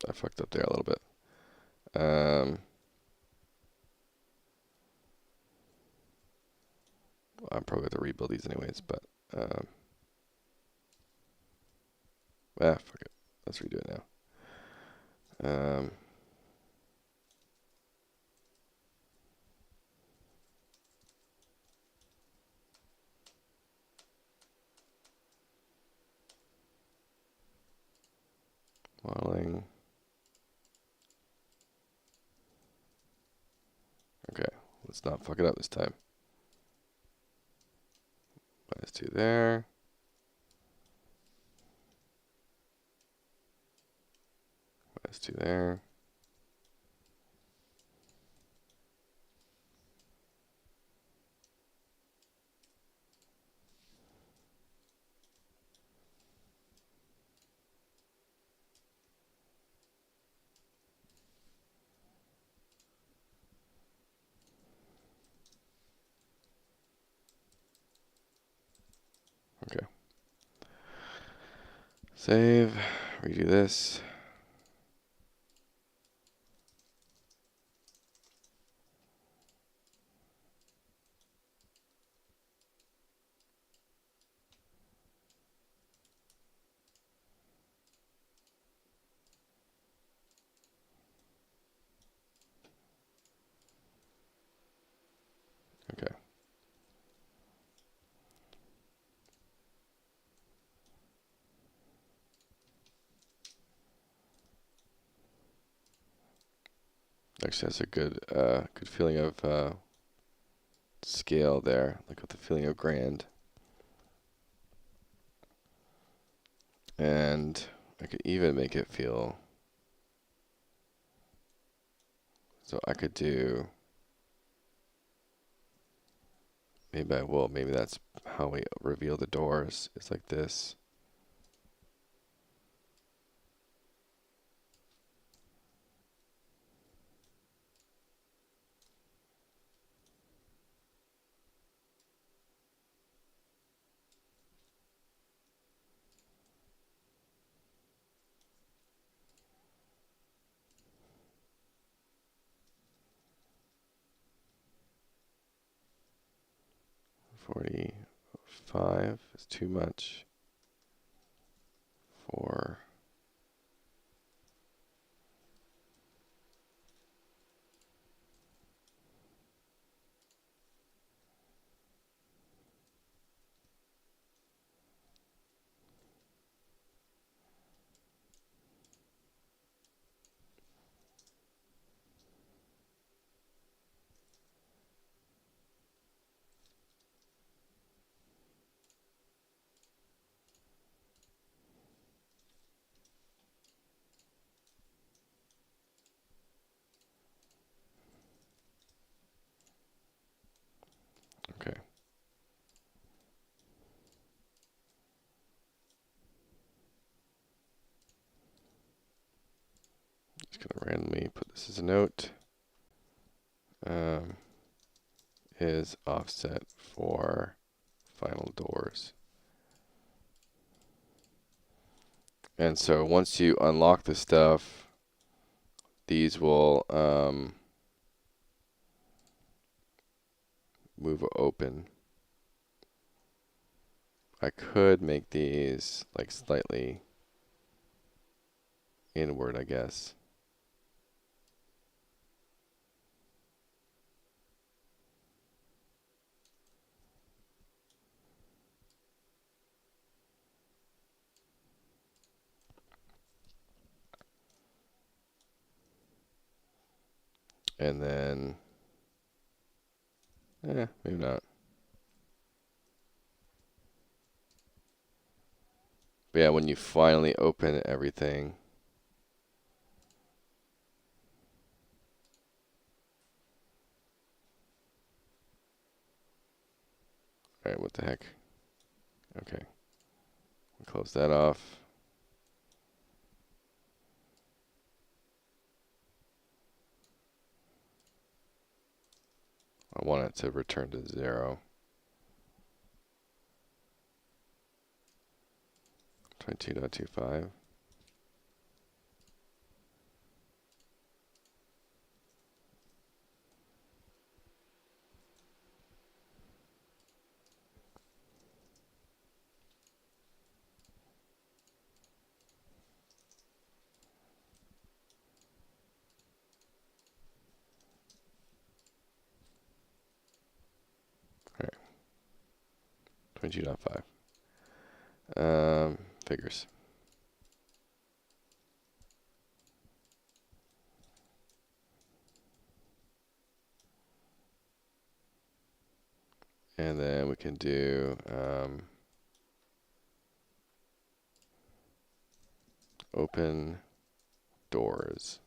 I fucked up there a little bit. I'm probably going to rebuild these anyways, but fuck it. Let's redo it now. Modeling. Okay, let's not fuck it up this time. -2 there. -2 there. Okay. Save. Redo this. Okay. Actually, that's a good feeling of scale there, like with the feeling of grand. And I could even make it feel, so I could do, maybe I will, maybe that's how we reveal the doors. It's like this. $45 is too much. 4. randomly put this as a note. Is offset for final doors. And so once you unlock the stuff, these will move open. I could make these like slightly inward, I guess. And then, maybe not. But yeah, when you finally open everything, alright, what the heck? Okay, close that off. I want it to return to 0. 22.25. Alright. 22.5. Figures. And then we can do open doors.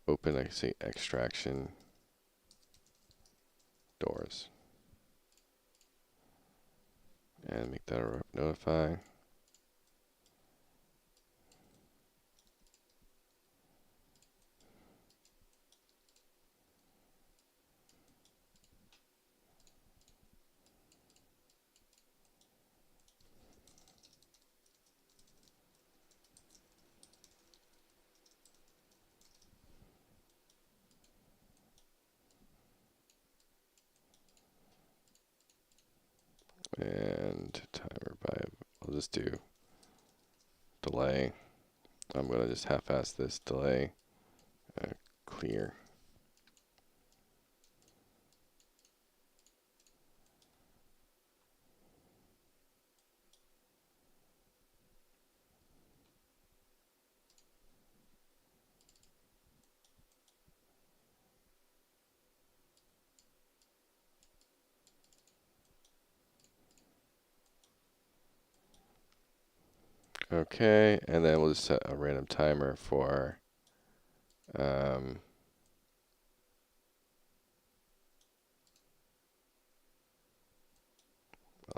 Open, I say, extraction doors. And make that a notify. And timer by, I'll just do delay. I'm going to just half-ass this delay. Clear. Okay, and then we'll just set a random timer for I'll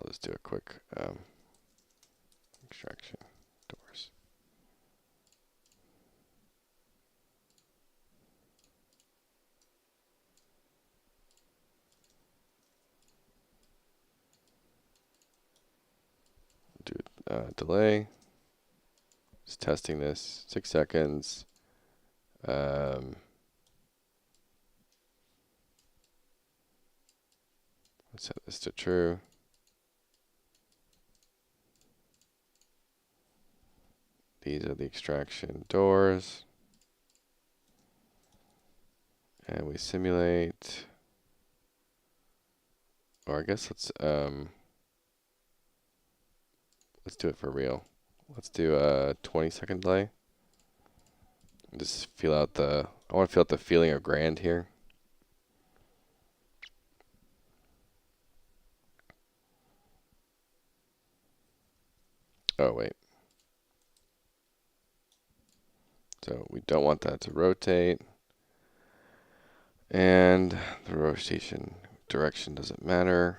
just do a quick extraction doors. Do delay. Just testing this. 6 seconds. Let's set this to true. These are the extraction doors. And we simulate. Or I guess let's do it for real. Let's do a 20-second delay. Just feel out the, I want to feel out the feeling of grand here. Oh, wait. So we don't want that to rotate. And the rotation direction doesn't matter.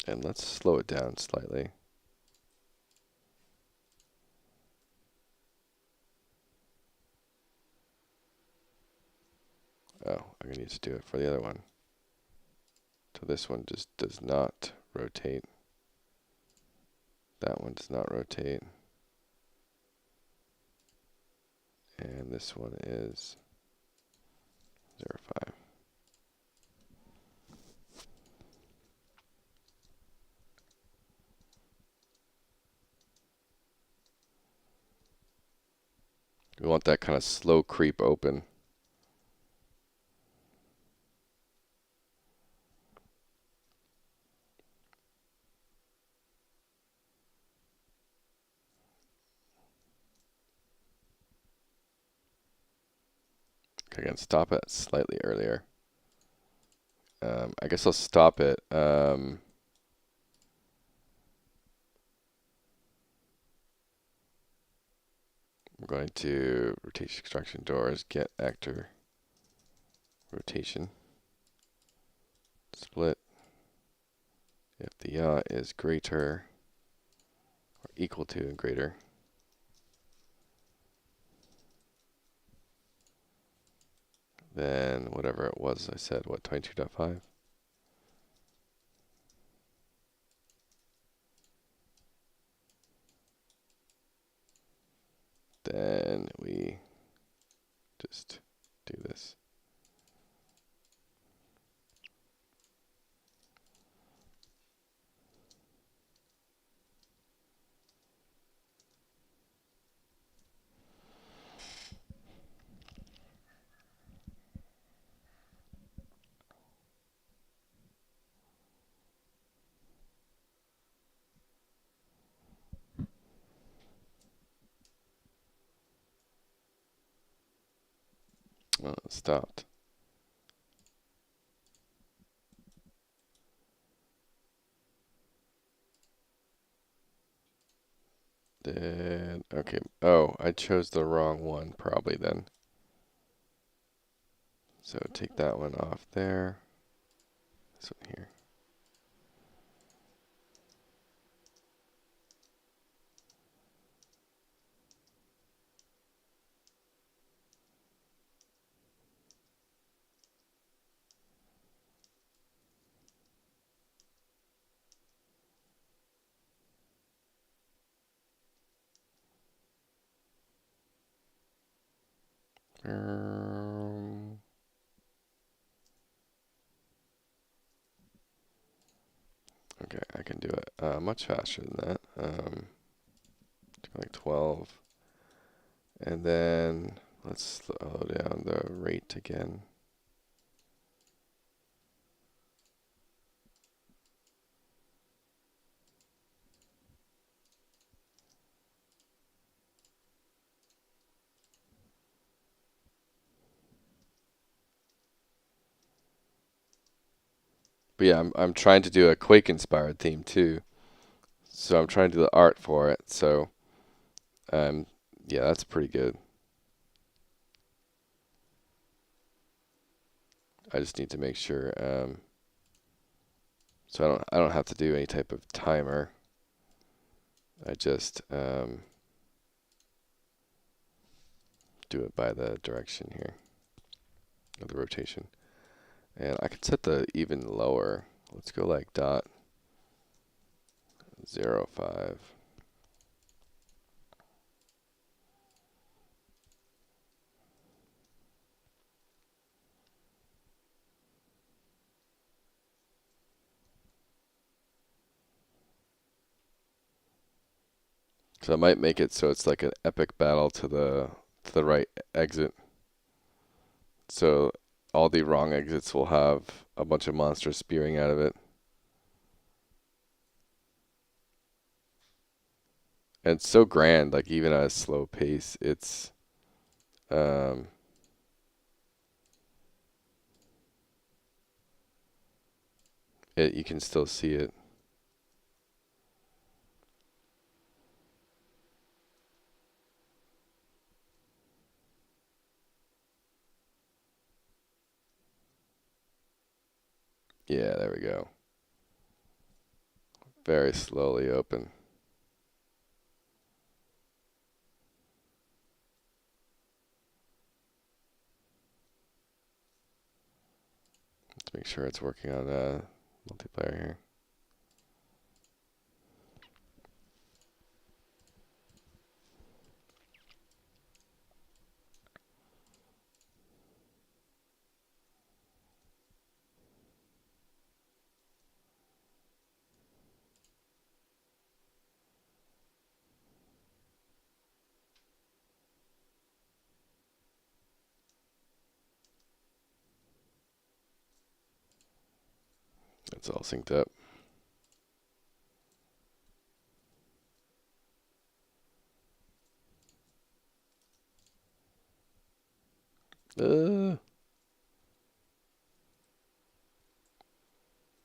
And let's slow it down slightly. Oh, I'm going to need to do it for the other one. So this one just does not rotate. That one does not rotate. And this one is 0.5. We want that kind of slow creep open. Okay, again, stop it slightly earlier. I guess I'll stop it. I'm going to rotation extraction doors, get actor rotation, split. If the yaw is greater or equal to and greater, then whatever it was I said, what, 22.5? Then we just do this. Oh, it stopped. Then, okay. Oh, I chose the wrong one probably then. So take that one off there. This one here. Okay, I can do it much faster than that. Like 12. And then let's slow down the rate again. But yeah, I'm trying to do a Quake inspired theme too. So I'm trying to do the art for it. So yeah, that's pretty good. I just need to make sure so I don't have to do any type of timer. I just do it by the direction here of the rotation. And I can set the even lower. Let's go like dot 0.5. So I might make it so it's like an epic battle to the right exit. So all the wrong exits will have a bunch of monsters spewing out of it. And it's so grand, like even at a slow pace, it's you can still see it. Yeah, there we go. Very slowly open. Let's make sure it's working on multiplayer here. It's all synced up.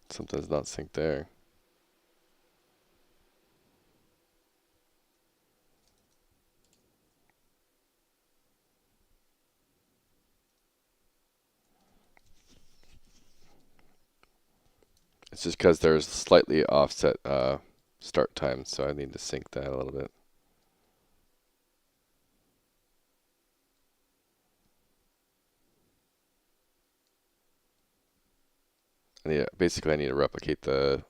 Something's not synced there. It's just because there's slightly offset start times, so I need to sync that a little bit. Basically, I need to replicate the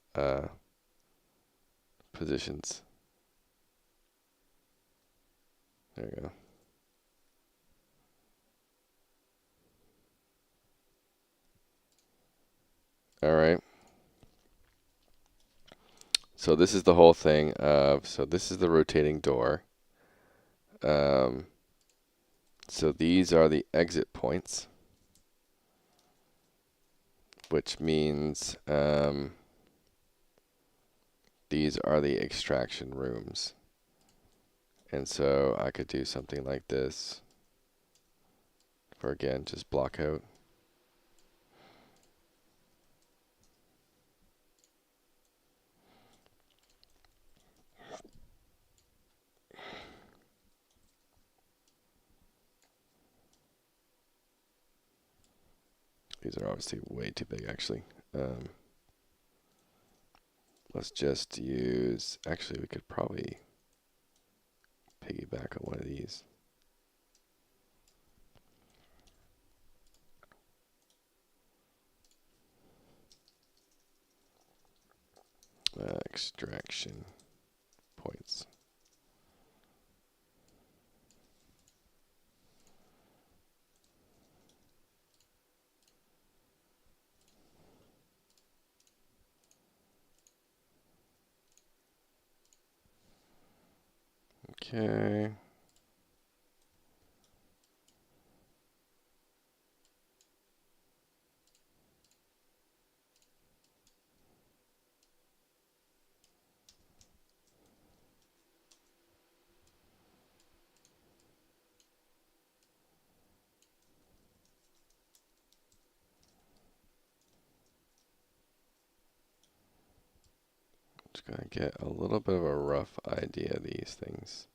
positions. There we go. All right. So this is the whole thing of, so this is the rotating door. So these are the exit points, which means these are the extraction rooms. And so I could do something like this for, again, just block out. These are obviously way too big, actually. Let's just use, actually, we could probably piggyback on one of these. Extraction points. Okay. Just gonna get a little bit of a rough idea of these things.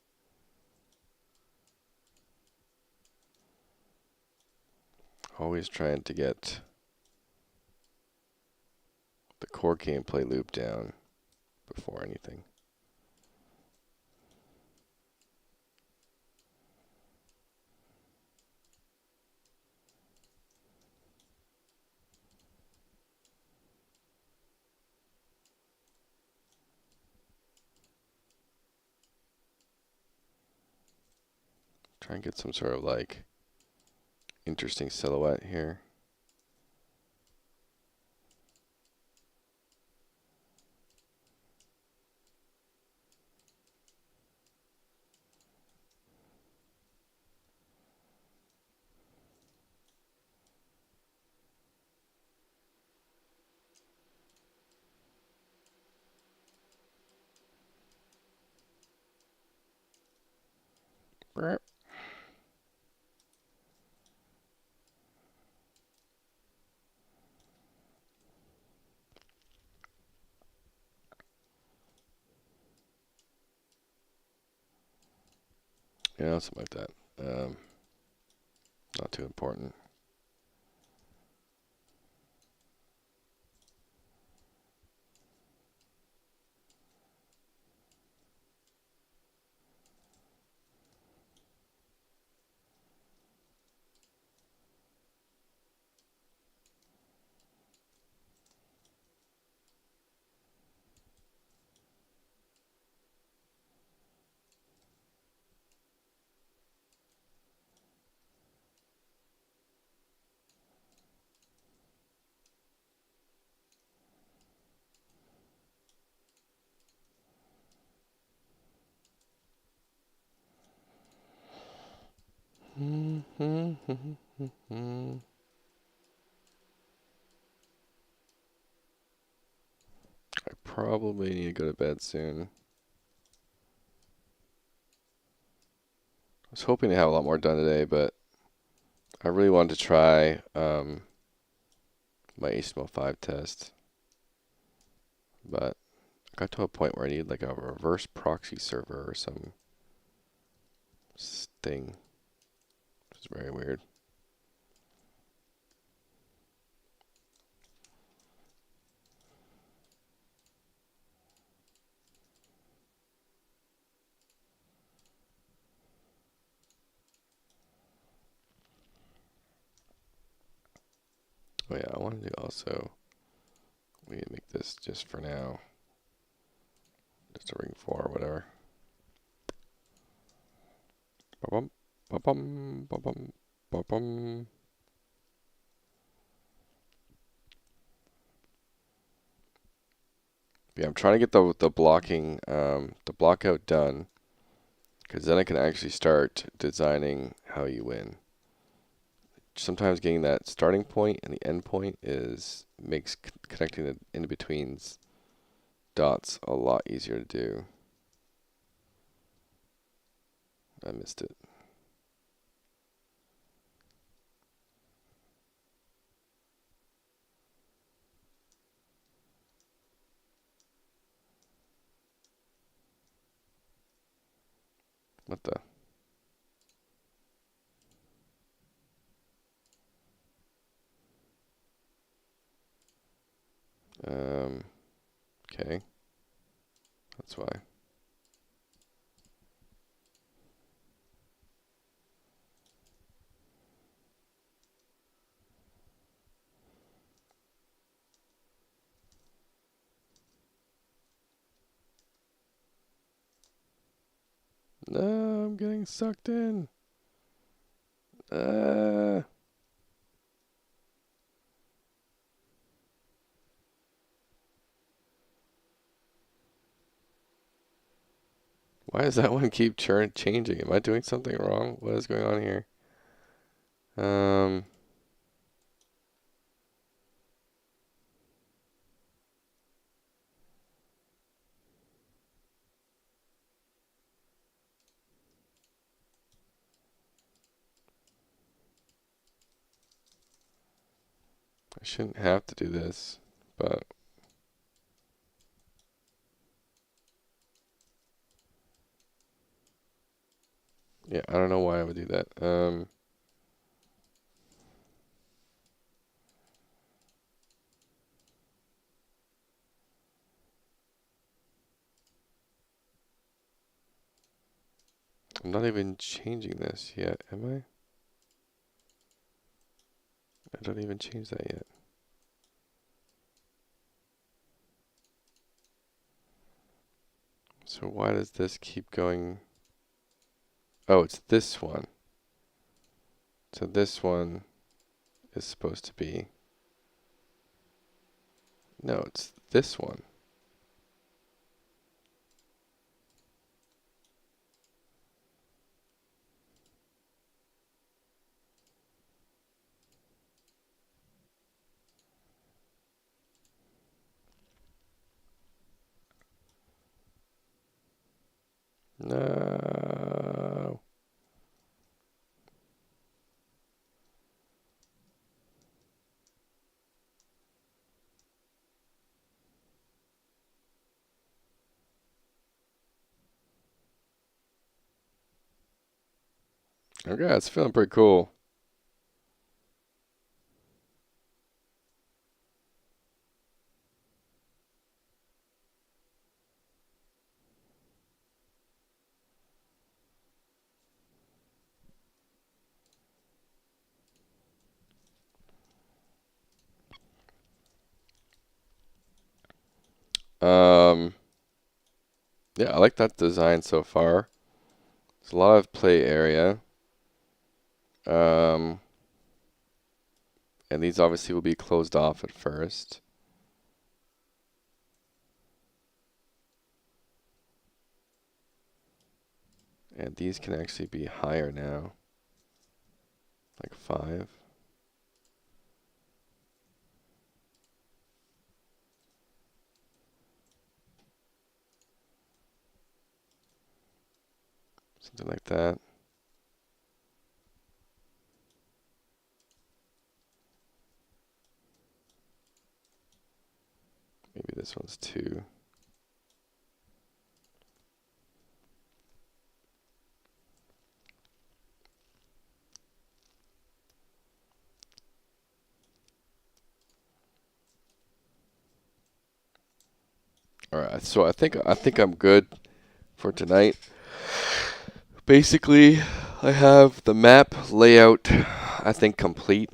Always trying to get the core gameplay loop down before anything. Try and get some sort of like interesting silhouette here. Burp. You know, something like that. Not too important. I probably need to go to bed soon. I was hoping to have a lot more done today, but I really wanted to try my HTML5 test. But I got to a point where I need like a reverse proxy server or some thing. Which is very weird. Oh yeah, I wanted to also, we need to make this just for now. Just a ring 4 or whatever. Ba-bum, ba-bum, ba-bum, ba-bum. Yeah, I'm trying to get the blocking, the blockout done, because then I can actually start designing how you win. Sometimes getting that starting point and the end point makes connecting the in-betweens dots a lot easier to do. I missed it. What the? Okay. That's why. No, I'm getting sucked in. Why does that one keep changing? Am I doing something wrong? What is going on here? I shouldn't have to do this, but yeah, I don't know why I would do that. I'm not even changing this yet, am I? I don't even change that yet. So why does this keep going? Oh, it's this one. So this one is supposed to be. No, it's this one. No. Okay, it's feeling pretty cool. Yeah, I like that design so far. There's a lot of play area. And these obviously will be closed off at first. And these can actually be higher now. 5. Something like that. Maybe this one's 2. All right, so I think I'm good for tonight. Basically, I have the map layout, I think, complete.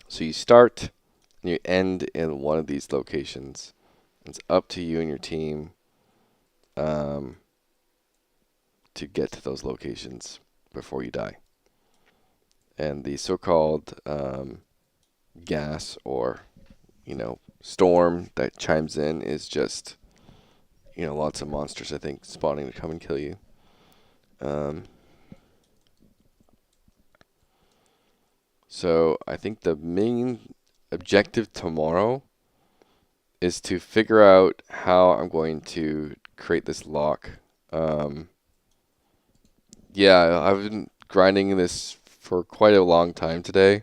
So you start and you end in one of these locations. It's up to you and your team to get to those locations before you die. And the so-called gas or, storm that chimes in is just, lots of monsters, I think, spawning to come and kill you. So I think the main objective tomorrow is to figure out how I'm going to create this lock. Yeah, I've been grinding this for quite a long time today.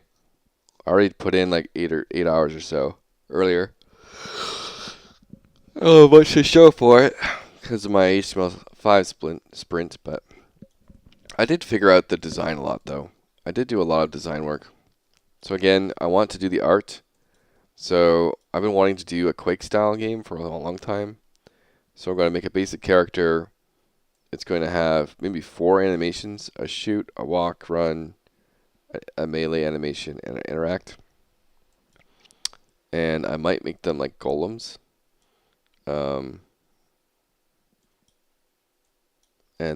I already put in like 8 hours or so earlier. Oh, much to show for it because of my HTML5 sprint, but I did figure out the design a lot though. I did do a lot of design work. So again, I want to do the art. So I've been wanting to do a Quake style game for a long time. So I'm going to make a basic character. It's going to have maybe 4 animations: a shoot, a walk, run, a melee animation, and an interact. And I might make them like golems. And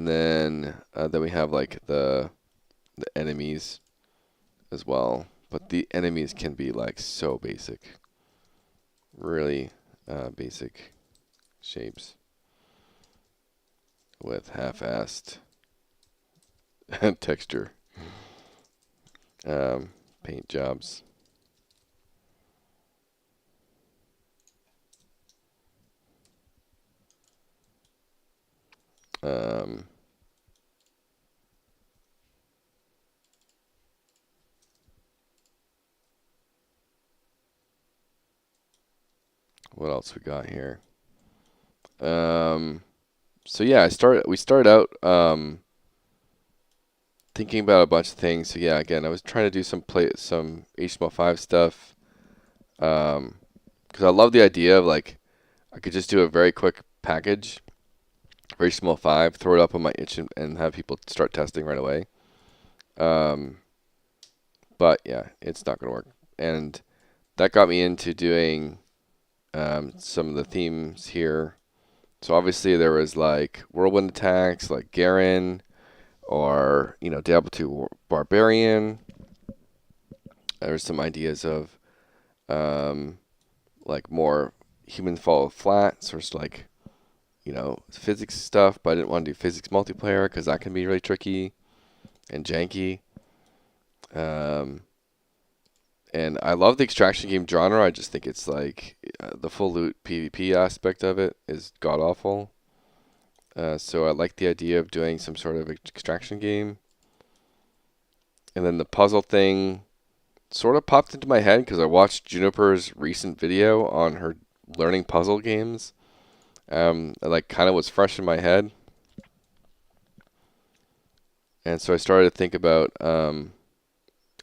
then we have like the enemies as well. But the enemies can be like so basic. Really basic shapes with half-assed texture. Paint jobs. What else we got here? So yeah, we started out thinking about a bunch of things. So yeah, again, I was trying to do some HTML5 stuff. Because I love the idea of like I could just do a very quick package for HTML5, throw it up on my itch and have people start testing right away. But yeah, it's not going to work. And that got me into doing some of the themes here. So obviously there was like whirlwind attacks, like Garen, or Diablo 2 Barbarian. There's some ideas of like more human fall flat, sort of like physics stuff. But I didn't want to do physics multiplayer because that can be really tricky and janky. And I love the extraction game genre. I just think it's like the full loot PvP aspect of it is god awful. So I like the idea of doing some sort of extraction game. And then the puzzle thing sort of popped into my head because I watched Juniper's recent video on her learning puzzle games. It like kind of was fresh in my head. And so I started to think about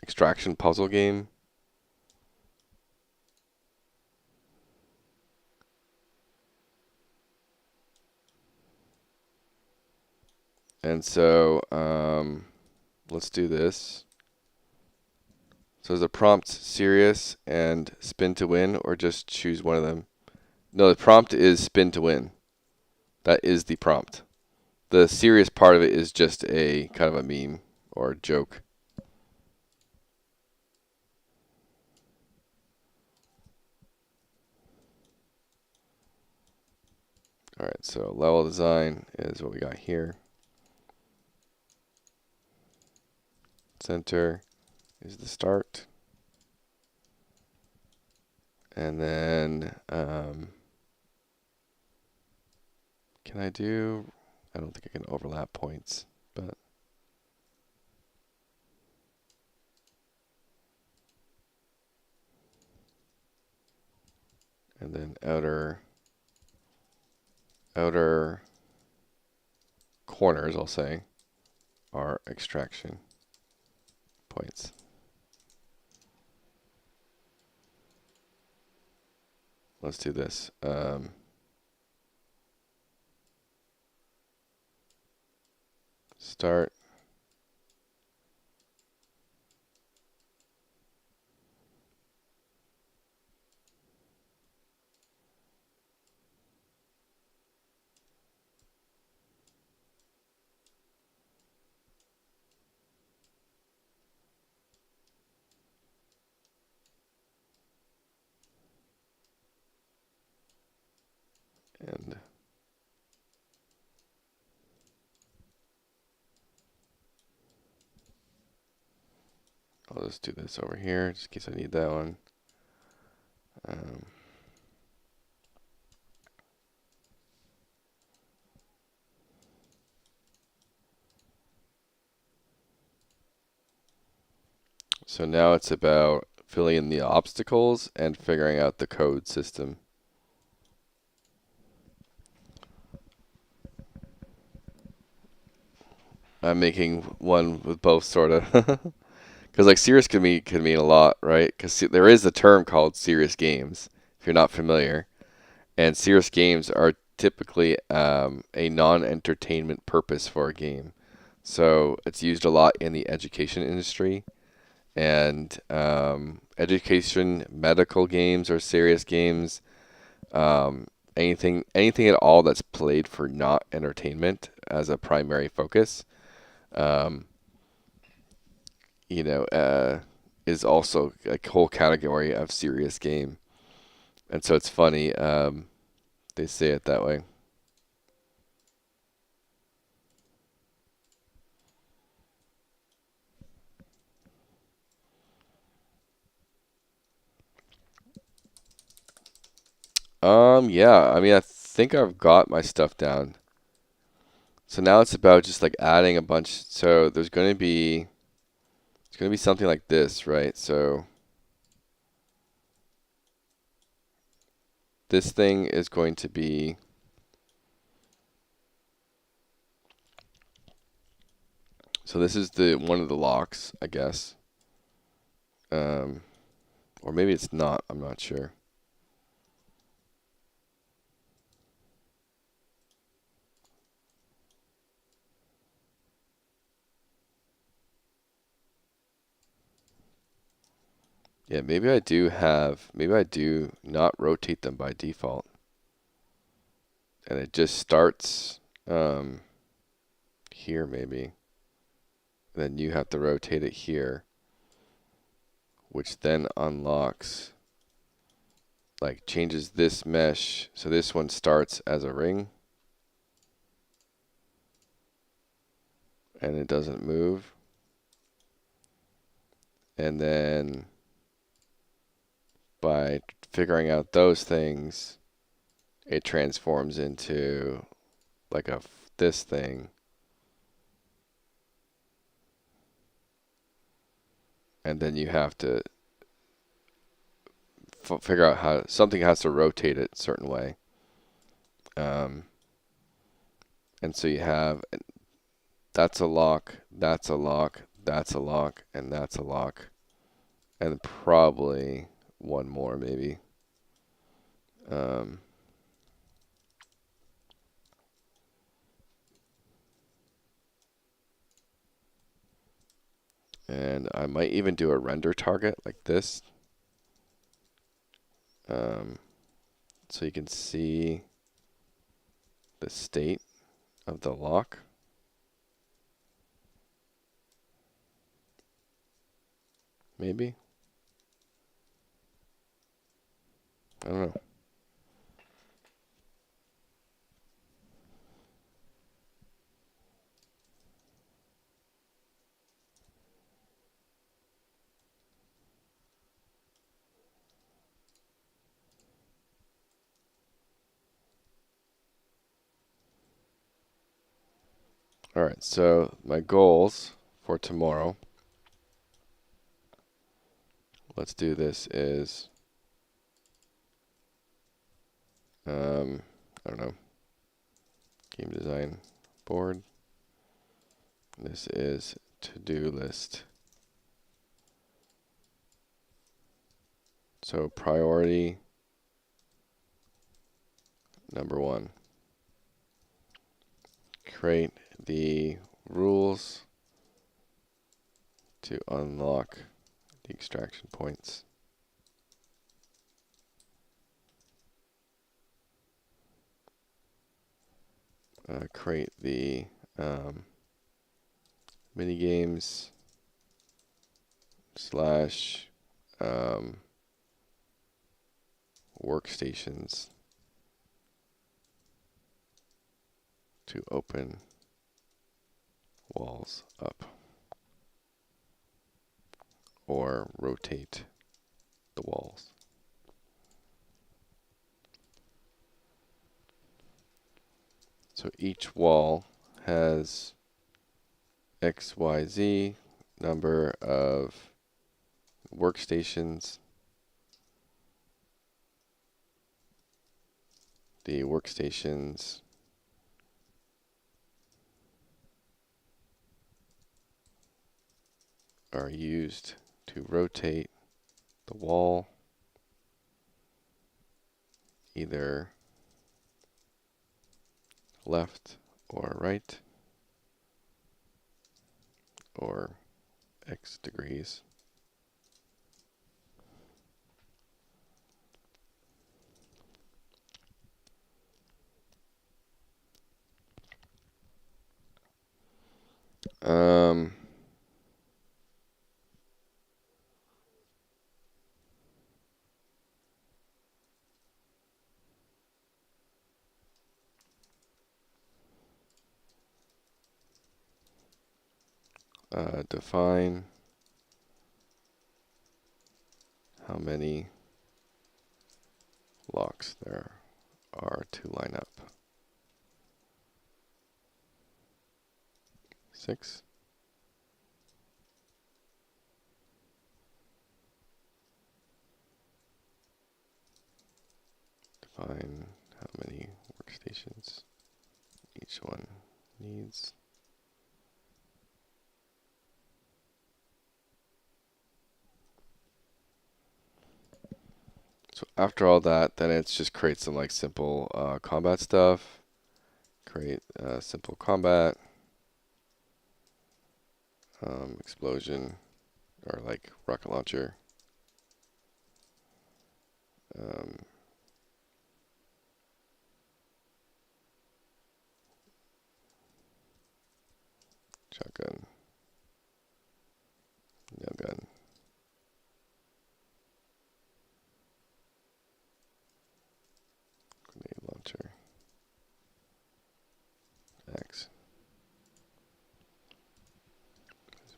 extraction puzzle game. And so let's do this. So is the prompt serious and spin to win, or just choose one of them? No, the prompt is spin to win. That is the prompt. The serious part of it is just a kind of a meme or a joke. All right, so level design is what we got here. Center. is the start. And then, can I do, I don't think I can overlap points, but. And then outer corners, I'll say, are extraction points. Let's do this. Start. And I'll just do this over here, just in case I need that one. So now it's about filling in the obstacles and figuring out the code system. I'm making one with both, sort of. Because like serious could mean a lot, right? Because there is a term called serious games, if you're not familiar. And serious games are typically a non-entertainment purpose for a game. So it's used a lot in the education industry. And education, medical games are serious games. Anything at all that's played for not entertainment as a primary focus, is also a whole category of serious game. And so it's funny, they say it that way. Yeah, I mean, I think I've got my stuff down. So now it's about just like adding a bunch. So it's going to be something like this, right? So this thing is going to be, so this is one of the locks, I guess. Or maybe it's not, I'm not sure. Yeah, maybe I do not rotate them by default. And it just starts here maybe. And then you have to rotate it here, which then unlocks, like changes this mesh. So this one starts as a ring. And it doesn't move. And then by figuring out those things, it transforms into like this thing. And then you have to figure out how something has to rotate it a certain way. And so you have, that's a lock, that's a lock, that's a lock, and that's a lock. And probably one more maybe. And I might even do a render target like this. So you can see the state of the lock. Maybe. I don't know. Alright, so my goals for tomorrow, let's do this, is, I don't know, game design board. This is to-do list. So priority number 1, create the rules to unlock the extraction points. Create the mini games slash workstations to open walls up or rotate the walls. So each wall has XYZ number of workstations. The workstations are used to rotate the wall either left or right or X degrees. Define how many locks there are to line up. 6. Define how many workstations each one needs. So after all that, then it's just create some like simple combat stuff. Create simple combat, explosion, or like rocket launcher. Shotgun, nail gun, grenade launcher, axe,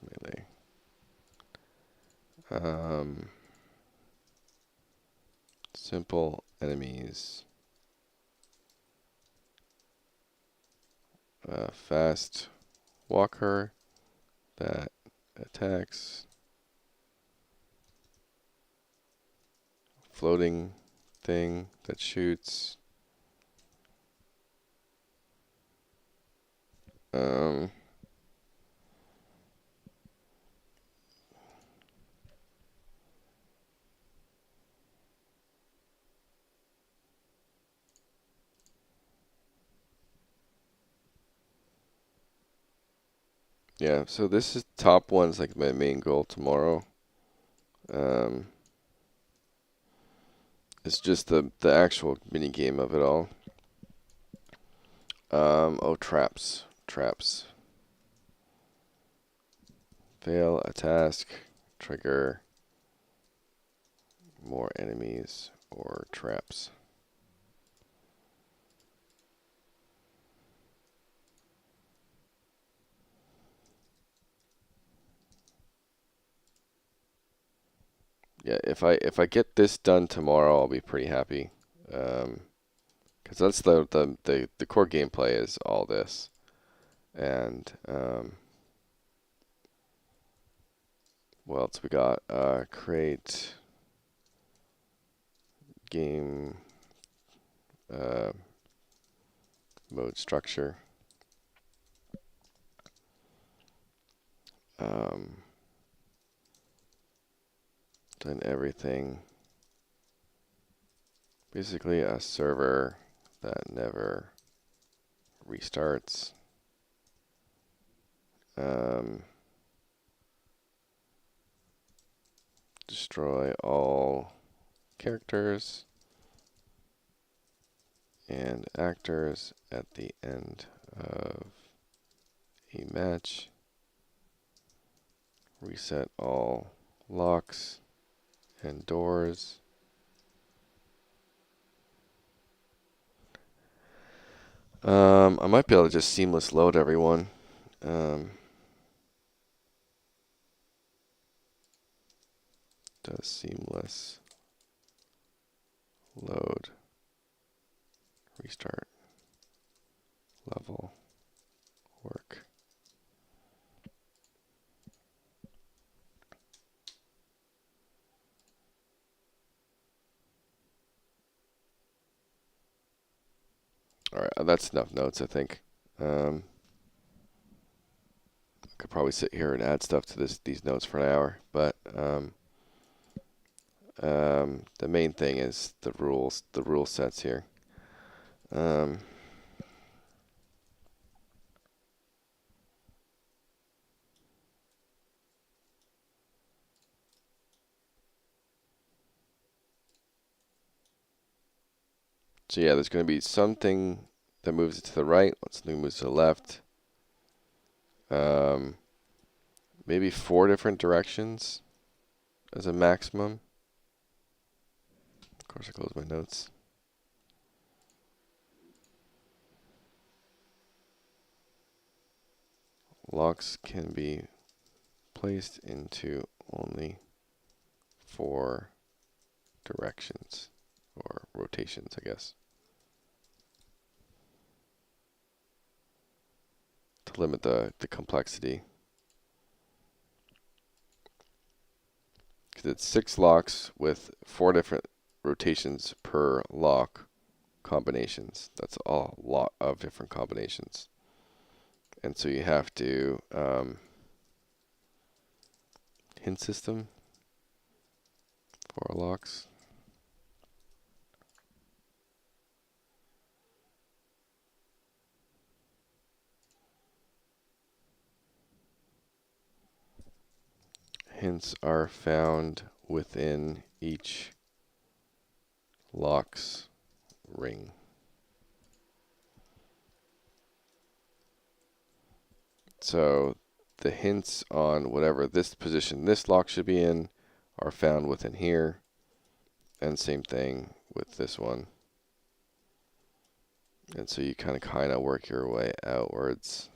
melee. Simple enemies. Fast walker that attacks. Floating thing that shoots. Yeah, so this is top one's like my main goal tomorrow. It's just the actual mini game of it all. Oh, traps. Fail a task, trigger more enemies or traps. Yeah, if I get this done tomorrow, I'll be pretty happy. Because that's the core gameplay is all this. And what else we got? Create game mode structure. Then everything. Basically a server that never restarts. Destroy all characters and actors at the end of a match. Reset all locks and doors. I might be able to just seamless load everyone. Does seamless load restart level work? All right, that's enough notes, I think. I could probably sit here and add stuff to these notes for an hour, but the main thing is the rules, the rule sets here. So yeah, there's going to be something that moves it to the right, something moves to the left. Maybe 4 different directions as a maximum. Of course, I close my notes. Locks can be placed into only 4 directions, or rotations, I guess, to limit the complexity. Because it's 6 locks with 4 different rotations per lock combinations. That's a lot of different combinations. And so you have to hint system for locks. Hints are found within each lock's ring. So the hints on whatever this position this lock should be in are found within here. And same thing with this one. And so you kind of work your way outwards.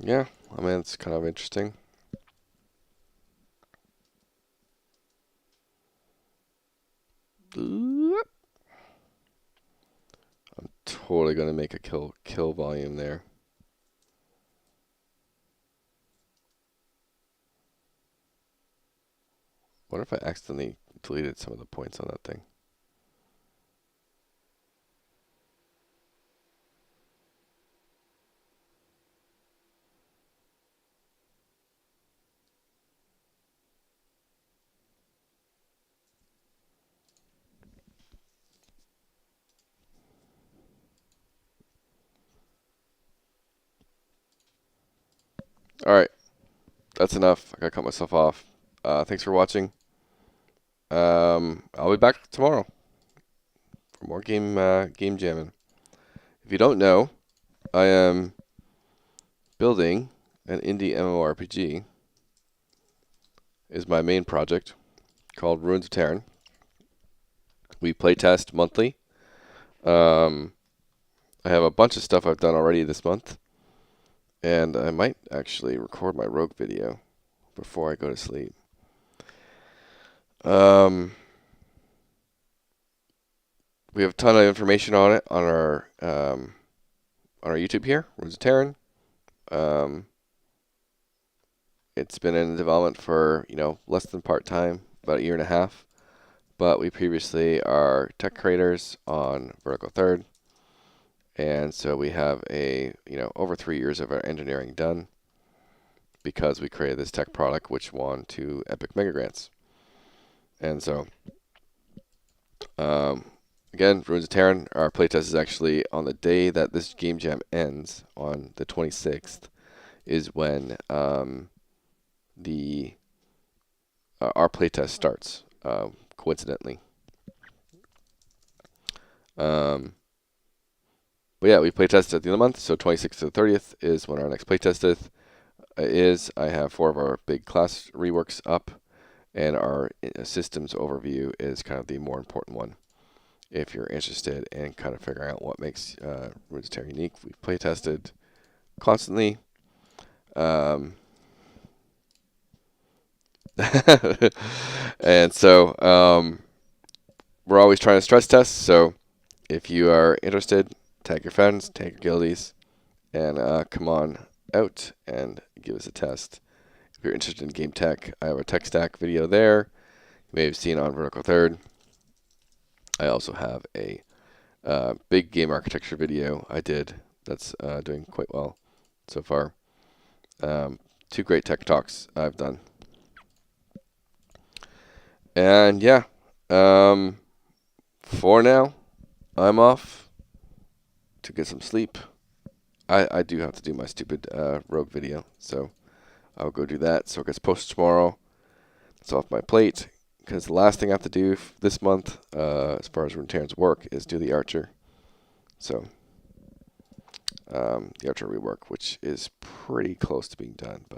Yeah, I mean, it's kind of interesting. I'm totally going to make a kill volume there. What if I accidentally deleted some of the points on that thing? All right, that's enough. I gotta cut myself off. Thanks for watching. I'll be back tomorrow for more game jamming. If you don't know, I am building an indie MMORPG. is my main project called Ruins of Terran. We playtest monthly. I have a bunch of stuff I've done already this month, and I might actually record my rogue video before I go to sleep. We have a ton of information on it on our YouTube here, Ruins of Terran. It's been in development for less than part-time, about a year and a half. But we previously are tech creators on Vertical Third, and so we have over 3 years of our engineering done because we created this tech product which won 2 Epic Mega Grants. And so, again, Ruins of Terran, our playtest is actually on the day that this game jam ends, on the 26th, is when our playtest starts, coincidentally. But yeah, we playtest at the end of the month, so 26th to the 30th is when our next playtest is. I have 4 of our big class reworks up, and our systems overview is kind of the more important one. If you're interested in kind of figuring out what makes Ruins of Terran unique, we've playtested constantly. And so we're always trying to stress test, so if you are interested, tag your friends, tag your guildies, and come on out and give us a test. If you're interested in game tech, I have a tech stack video there. You may have seen on Vertical Third. I also have a big game architecture video I did that's doing quite well so far. 2 great tech talks I've done. And yeah, for now, I'm off to get some sleep. I do have to do my stupid rogue video, so I'll go do that. So it gets posted tomorrow. It's off my plate, because the last thing I have to do this month, as far as Ruins of Terran's work, is do the Archer. So the Archer rework, which is pretty close to being done, but